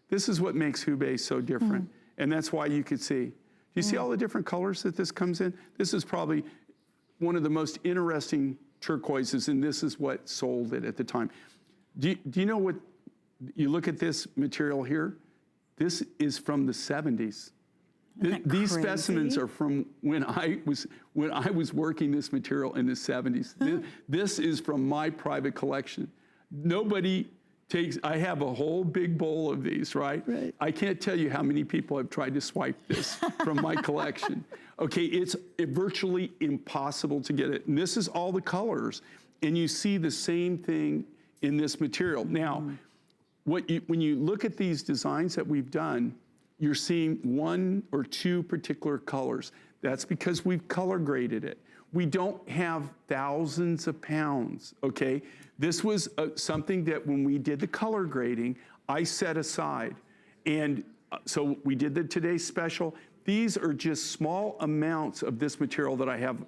This is what makes Hubei so different. And that's why you could see. Do you see all the different colors that this comes in? This is probably one of the most interesting turquoises, and this is what sold it at the time. Do you know what, you look at this material here, this is from the 70s. These specimens are from when I was working this material in the 70s. This is from my private collection. Nobody takes, I have a whole big bowl of these, right? I can't tell you how many people have tried to swipe this from my collection. Okay, it's virtually impossible to get it. And this is all the colors. And you see the same thing in this material. Now, when you look at these designs that we've done, you're seeing 1 or 2 particular colors. That's because we've color graded it. We don't have thousands of pounds, okay? This was something that when we did the color grading, I set aside. And so we did the Today Special. These are just small amounts of this material that I have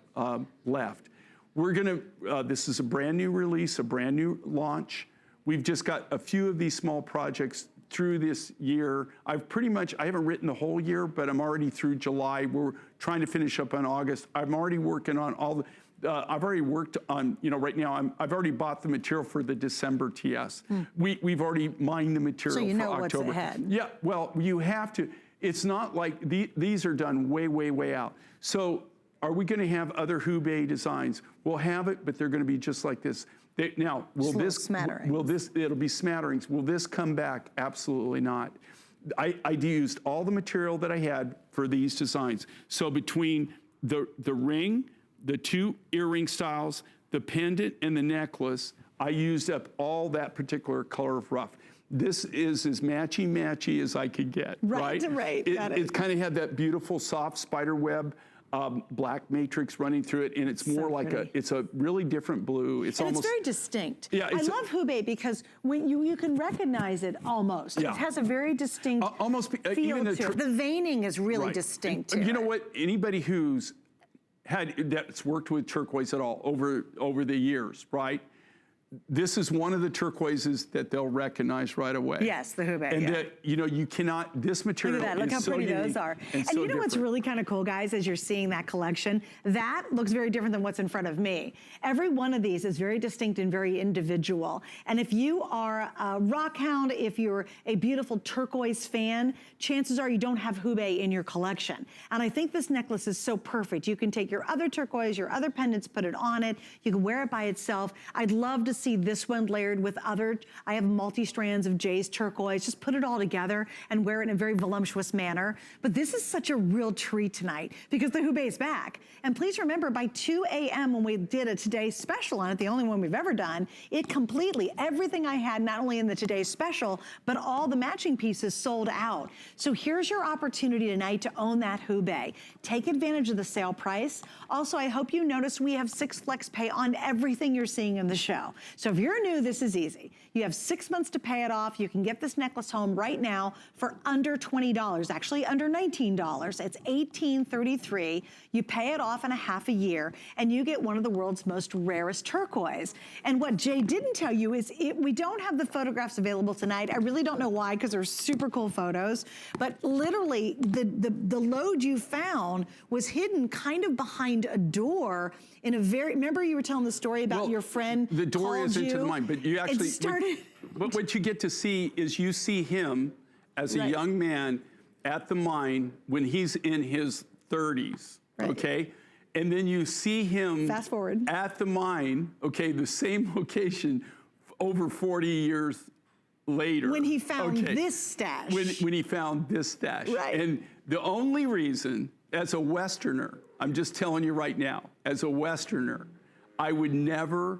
left. We're gonna, this is a brand new release, a brand new launch. We've just got a few of these small projects through this year. I haven't written the whole year, but I'm already through July. We're trying to finish up in August. I'm already working on I've already worked on, right now I've already bought the material for the December TS. We've already mined the material So you for know what's October. ahead. Yeah, well, you have to. It's not like these are done way, way, way out. So are we going to have other Hubei designs? We'll have it, but they're going to be just like this. Now, Just little smatterings. It'll be smatterings. Will this come back? Absolutely not. I used all the material that I had for these designs. So between the ring, the 2 earring styles, the pendant, and the necklace, I used up all that particular color of rough. This is as matchy as I could get, right? Right. It kind of had that beautiful soft spider web black matrix running through it, and it's So more like pretty. it's a really different blue. And it's very distinct. Yeah, I love Hubei because when you can recognize it almost. Yeah. It has a very distinct feel even to it. The veining is really right. distinct. And to you know it. what? Anybody that's worked with turquoise at all over the years, right? This is one of the turquoises that they'll recognize right away. Yes, the Hubei. And yeah. that, you cannot, this material Look at that. Look is how so pretty those unique are. And And so you know what's different. really kind of cool, guys, as you're seeing that collection? That looks very different than what's in front of me. Every one of these is very distinct and very individual. And if you are a rock hound, if you're a beautiful turquoise fan, chances are you don't have Hubei in your collection. And I think this necklace is so perfect. You can take your other turquoise, your other pendants, put it on it. You can wear it by itself. I'd love to see this one layered with other. I have multi-strands of Jay's turquoise. Just put it all together and wear it in a very voluptuous manner. But this is such a real treat tonight because the Hubei is back. And please remember, by 2 a.m. when we did a Today Special on it, the only one we've ever done, it completely, everything I had, not only in the Today Special, but all the matching pieces sold out. So here's your opportunity tonight to own that Hubei. Take advantage of the sale price. Also, I hope you notice we have 6 flex pay on everything you're seeing in the show. So if you're new, this is easy. You have 6 months to pay it off. You can get this necklace home right now for under $20, actually under $19. It's $18.33. You pay it off in a half a year, and you get one of the world's most rarest turquoise. And what Jay didn't tell you is we don't have the photographs available tonight. I really don't know why, because they're super cool photos. But literally, the load you found was hidden kind of behind a door in a very, remember you were telling the story about your friend the door called isn't you, to the mine, but you actually, it started, but what you get to see is you see him as a Right. young man at the mine when he's in his 30s, Right. okay? And then you see him Fast forward. at the mine, okay, the same location over 40 years later. when he found okay? this stash. When he found this stash. Right. And the only reason, as a Westerner, I'm just telling you right now, as a Westerner, I would never,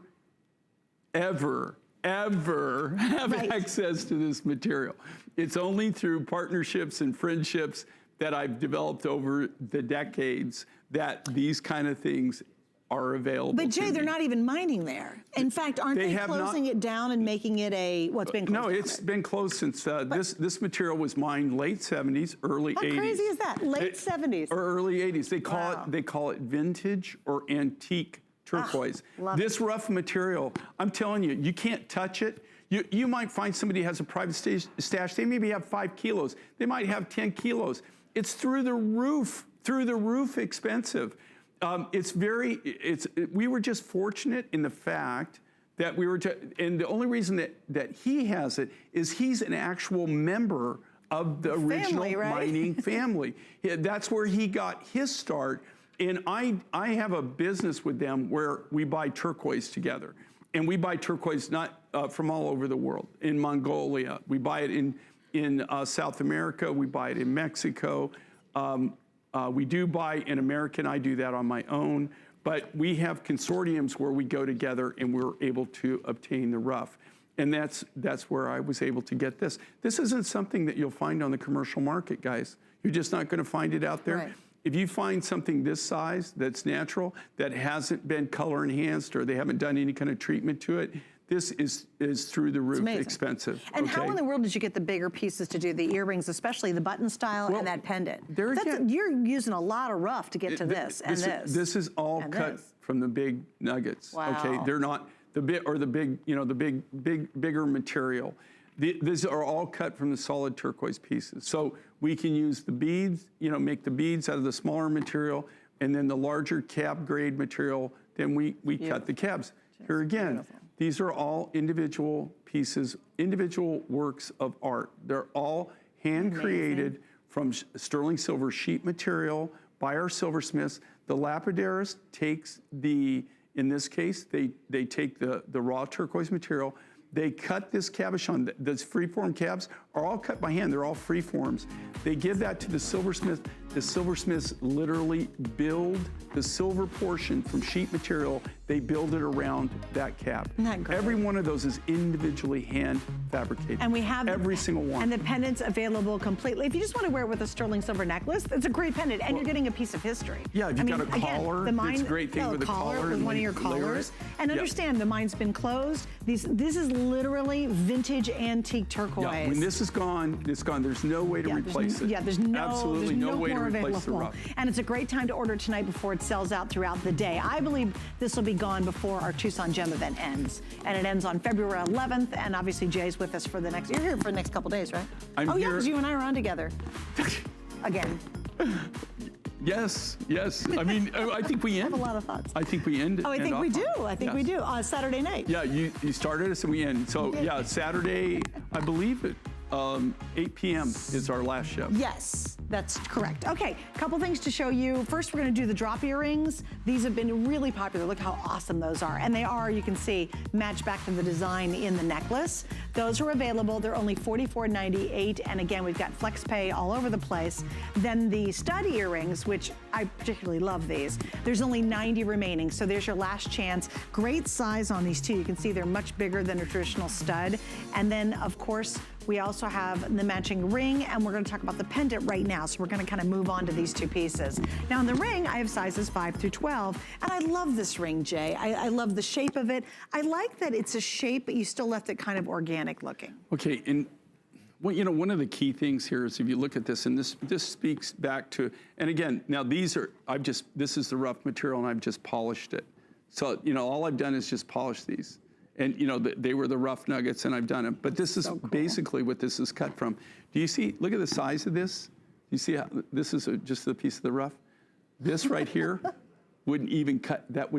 ever have Right. access to this material. It's only through partnerships and friendships that I've developed over the decades that these kind of things are available. But to Jay, they're me. not even mining there. In fact, aren't They they have closing not- it down and making it a, what's been closed No, down? it's been closed since this material was mined late 70s, early How 80s. crazy is that? Late 70s. Or early 80s. Wow. They call it vintage or antique turquoise. love This rough material, I'm telling you, you can't touch it. You might find somebody has a private stash. They maybe have 5 kilos. They might have 10 kilos. It's through the roof expensive. We were just fortunate in the fact that and the only reason that he has it is he's an actual member of the original Family, right? mining family. That's where he got his start. And I have a business with them where we buy turquoise together. And we buy turquoise not from all over the world. In Mongolia, we buy it in South America, we buy it in Mexico. We do buy in American, I do that on my own, but we have consortiums where we go together and we're able to obtain the rough. And that's where I was able to get this. This isn't something that you'll find on the commercial market, guys. You're just not gonna find it out there. Right. If you find something this size that's natural, that hasn't been color enhanced or they haven't done any kind of treatment to it, this is through the roof amazing. expensive. And okay? how in the world did you get the bigger pieces to do the earrings, especially the button style Well, and that pendant? there again- You're using a lot of rough to get to this and this. This is all and cut this. from the big nuggets. Okay, Wow. they're not the bigger material. These are all cut from the solid turquoise pieces. So we can use the beads, make the beads out of the smaller material, and then the larger cab grade material then we cut the cabs. Here again, these are all individual pieces, individual works of art. They're all hand-created from sterling silver sheet material by our silversmiths. The lapidaries takes in this case, they take the raw turquoise material, they cut this cabochon. Those freeform cabs are all cut by hand. They're all freeforms. They give that to the silversmith. The silversmiths literally build the silver portion from sheet material. They build it around that cap. Isn't that great? Every one of those is individually hand fabricated. And we have every single one. And the pendant's available completely. If you just want to wear it with a sterling silver necklace, it's a great pendant, and you're getting a piece of history. Yeah, if you've got a collar, again, it's a great thing with a collar with and one of your layer collars. it. And Yep. understand, the mine's been closed. This is literally vintage antique turquoise. Yeah, when this is gone, it's gone. There's no way to replace it. Yeah, there's absolutely no way to more replace the available. rough. And it's a great time to order tonight before it sells out throughout the day. I believe this will be gone before our Tucson Gem event ends. And it ends on February 11th. And obviously Jay's with us for the next, you're here for the next couple days, right? I'm yeah, here. because you and I are on together. Again. Yes. I mean, I think we end. I have a lot of thoughts. I think we end. Oh, I think we do. I think we do. Saturday night. Yeah, you started us and we end. So yeah, Saturday, I believe it. 8 p.m. is our last show. Yes, that's correct. Okay, couple things to show you. First, we're gonna do the drop earrings. These have been really popular. Look how awesome those are. And they are, you can see, match back to the design in the necklace. Those are available. They're only $44.98. And again, we've got flex pay all over the place. Then the stud earrings, which I particularly love these. There's only 90 remaining, so there's your last chance. Great size on these too. You can see they're much bigger than a traditional stud. And then, of course, we also have the matching ring, and we're gonna talk about the pendant right now, so we're gonna kind of move on to these two pieces. Now in the ring, I have sizes 5 through 12, and I love this ring, Jay. I love the shape of it. I like that it's a shape, but you still left it kind of organic looking. Okay, and well, you know, one of the key things here is if you look at this, and this speaks back to, and again, now these are, this is the rough material, and I've just polished it. So, you know, all I've done is just polish these. And you know, they were the rough nuggets, and I've done it. But this is so cool. Basically what this is cut from. Do you see, look at the size of this? You see how this is just a piece of the rough? This right here wouldn't even cut that.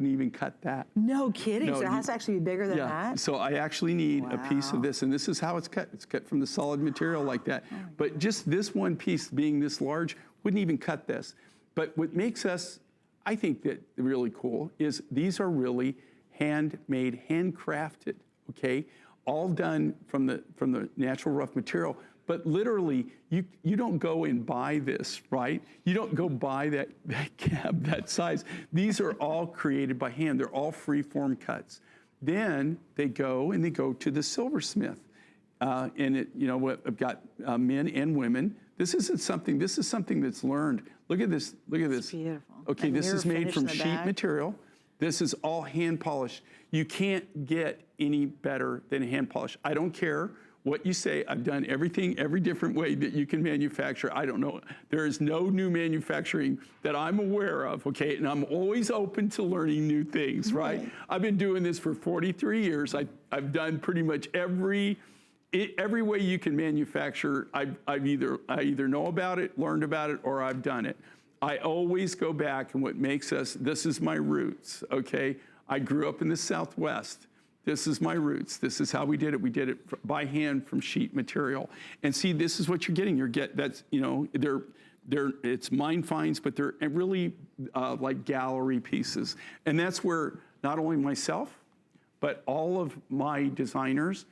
No kidding, No, so it has to actually be bigger than that? So I actually need a piece of this, and this is how it's cut. It's cut from the solid material like that. But just this one piece being this large wouldn't even cut this. But what makes us, I think, that really cool is these are really handmade, handcrafted, okay? All done from the natural rough material. But literally, you don't go and buy this, right? You don't go buy that cab that size. These are all created by hand. They're all free-form cuts. Then they go to the silversmith. And it, you know, I've got men and women. This is something that's learned. Look at this, It's beautiful. Okay, And this mirror is made finish from in the sheet back. material. This is all hand polished. You can't get any better than hand polish. I don't care what you say. I've done everything, every different way that you can manufacture. I don't know. There is no new manufacturing that I'm aware of, okay? And I'm always open to learning new things, right? I've been doing this for 43 years. I've done pretty much every way you can manufacture. I either know about it, learned about it, or I've done it. I always go back, and what makes us, this is my roots, okay? I grew up in the Southwest. This is my roots. This is how we did it. We did it by hand from sheet material. And see, this is what you're getting. That's, you know, it's mine finds, but they're really like gallery pieces. And that's where not only myself, but all of my designers,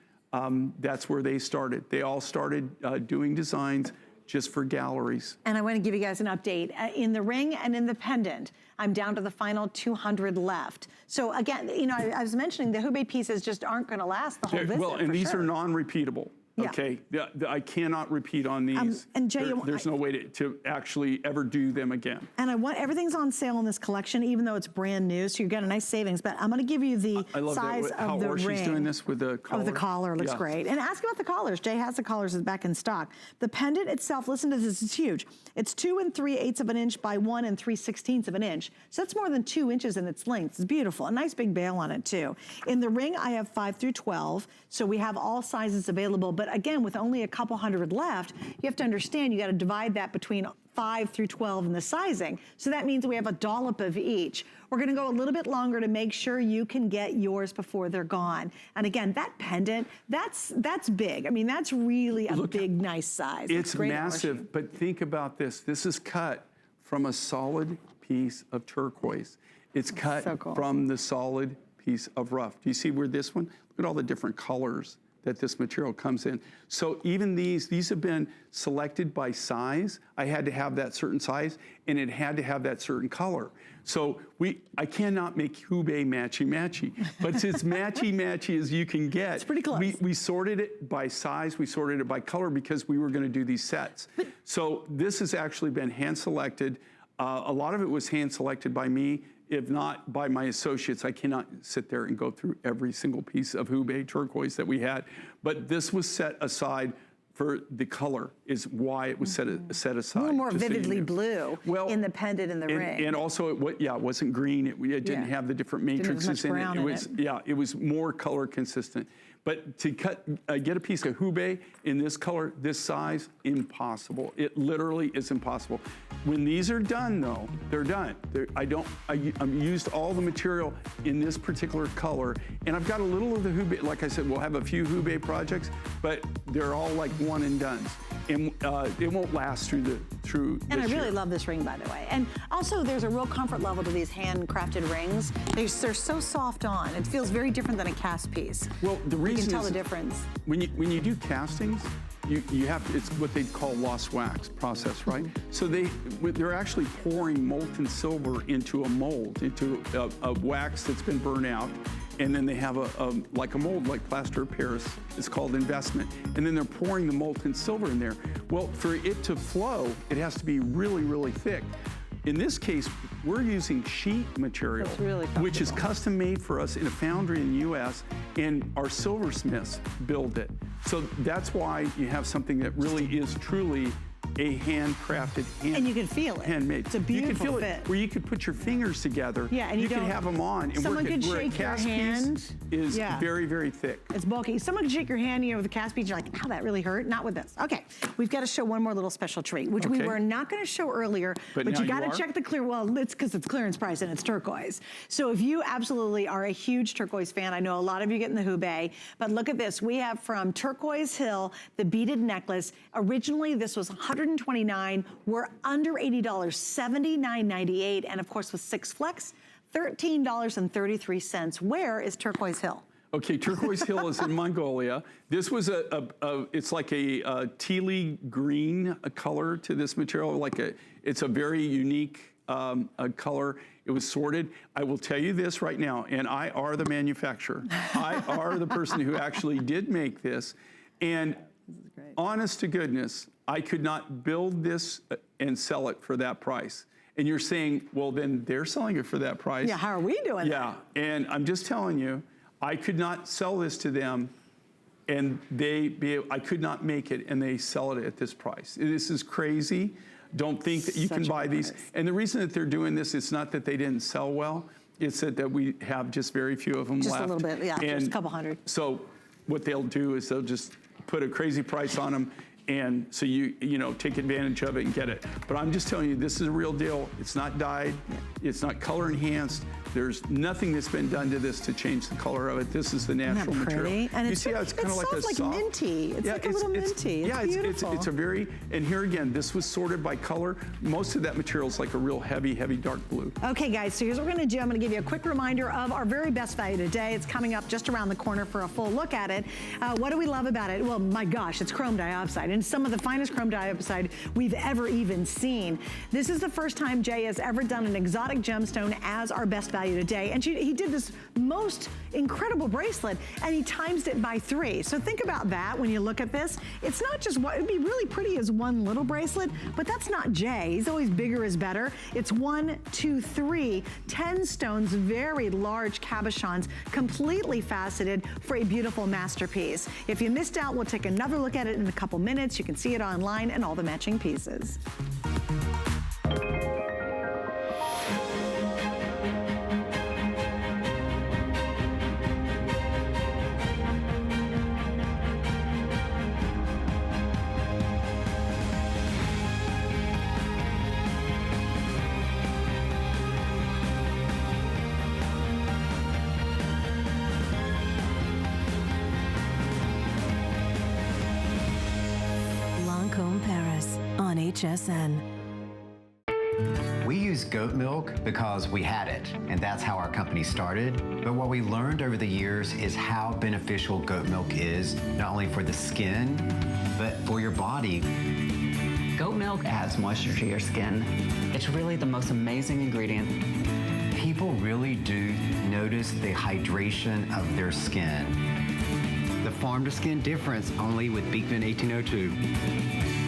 that's where they started. They all started doing designs just for galleries. And I want to give you guys an update. In the ring and in the pendant, I'm down to the final 200 left. So again, you know, I was mentioning the Hubei pieces just aren't going to last the whole visit. Well, and these sure. are non-repeatable. Yeah. Okay, I cannot repeat on these. And Jay, there's no way to actually ever do them again. And everything's on sale in this collection, even though it's brand new, so you get a nice savings. But I'm going to give you the size of the ring. How Orshi's doing this with the collar. Oh, the collar looks great. And ask about the collars. Jay has the collars back in stock. The pendant itself, listen to this, it's huge. It's 2 3/8 of an inch by 1 3/16 of an inch. So that's more than 2 inches in its length. It's beautiful. A nice big bail on it too. In the ring, I have 5 through 12. So we have all sizes available. But but again, with only a couple hundred left, you have to understand you got to divide that between 5 through 12 in the sizing. So that means we have a dollop of each. We're gonna go a little bit longer to make sure you can get yours before they're gone. And again, that pendant, that's big. I mean, that's really a big, nice size. It's great massive, but think about this. This is cut from a solid piece of turquoise. It's cut so cool. from the solid piece of rough. Do you see where this one? Look at all the different colors that this material comes in. So even these have been selected by size. I had to have that certain size, and it had to have that certain color. So I cannot make Hubei matchy-matchy, but it's as matchy-matchy as you can get. It's pretty close. We sorted it by size, we sorted it by color because we were gonna do these sets. So this has actually been hand-selected. A lot of it was hand-selected by me, if not by my associates. I cannot sit there and go through every single piece of Hubei turquoise that we had, but this was set aside for the color is why it was set aside. A little more just so you vividly knew. blue in the pendant and the ring. And also, it wasn't green. It didn't have the different matrices in it. It was more color consistent. But to get a piece of Hubei in this color, this size, impossible. It literally is impossible. When these are done, though, they're done. I used all the material in this particular color, and I've got a little of the Hubei. Like I said, we'll have a few Hubei projects, but they're all like one and dones. And it won't last through And I this really year. love this ring, by the way. And also, there's a real comfort level to these handcrafted rings. They're so soft on. It feels very different than a cast piece. Well, the reason you can tell is the difference. when you do castings, you have it's what they call lost wax process, right? So they're actually pouring molten silver into a mold, into a wax that's been burned out. And then they have like a mold, like plaster of Paris. It's called investment. And then they're pouring the molten silver in there. Well, for it to flow, it has to be really, really thick. In this case, we're using sheet material, That's really which is comfortable. custom made for us in a foundry in the US, and our silversmiths build it. So that's why you have something that really is truly a handcrafted, And you can feel it. handmade. It's a beautiful You can feel fit. it where you could put your fingers together. Yeah, and you can don't- have them on. And someone could where a shake your cast hand. piece is Yeah. very, very thick. It's bulky. Someone can shake your hand with a cast piece. You're like, ow, that really hurt. Not with this. Okay, we've got to show one more little special treat, which we Okay. were not going to show earlier, But but now you you got to are? check the clear. Well, it's because it's clearance price and it's turquoise. So if you absolutely are a huge turquoise fan, I know a lot of you get in the Hubei, but look at this. We have from Turquoise Hill, the beaded necklace. Originally, this was $129. We're under $80, $79.98, and of course with 6 flex, $13.33. Where is Turquoise Hill? Okay, Turquoise Hill is in Mongolia. This was it's like a tealy green color to this material. It's a very unique color. It was sorted. I will tell you this right now, and I are the manufacturer. I are the person who actually did make this. And honest to goodness, I could not build this and sell it for that price. And you're saying, well, then they're selling it for that price. Yeah, how are we doing that? Yeah, and I'm just telling you, I could not sell this to them, and I could not make it, and they sell it at this price. This is crazy. Don't think that you can Such a buy these. price. And the reason that they're doing this, it's not that they didn't sell well, it's that we have just very few of them Just left. a little bit, yeah, just a And couple hundred. So what they'll do is they'll just put a crazy price on them, and so you take advantage of it and get it. But I'm just telling you, this is a real deal. It's not dyed. It's not color enhanced. There's nothing that's been done to this to change the color of it. This is the natural Isn't that material. pretty? And you it's see how it's kind of like a soft, like minty. It's like a little minty. It's beautiful. It's a very, and here again, this was sorted by color. Most of that material is like a real heavy, heavy dark blue. Okay, guys, so here's what we're gonna do. I'm gonna give you a quick reminder of our very best value today. It's coming up just around the corner for a full look at it. What do we love about it? Well, my gosh, it's chrome dioxide, and some of the finest chrome dioxide we've ever even seen. This is the first time Jay has ever done an exotic gemstone as our best value today, and he did this most incredible bracelet, and he times it by 3. So think about that when you look at this. It's not just what, it'd be really pretty as one little bracelet, but that's not Jay. He's always bigger is better. It's 1, 2, 3, 10 stones, very large cabochons, completely faceted for a beautiful masterpiece. If you missed out, we'll take another look at it in a couple minutes. You can see it online and all the matching pieces. HSN. We use goat milk because we had it, and that's how our company started. But what we learned over the years is how beneficial goat milk is, not only for the skin, but for your body. Goat milk adds moisture to your skin. It's really the most amazing ingredient. People really do notice the hydration of their skin. The farm to skin difference only with Beekman 1802.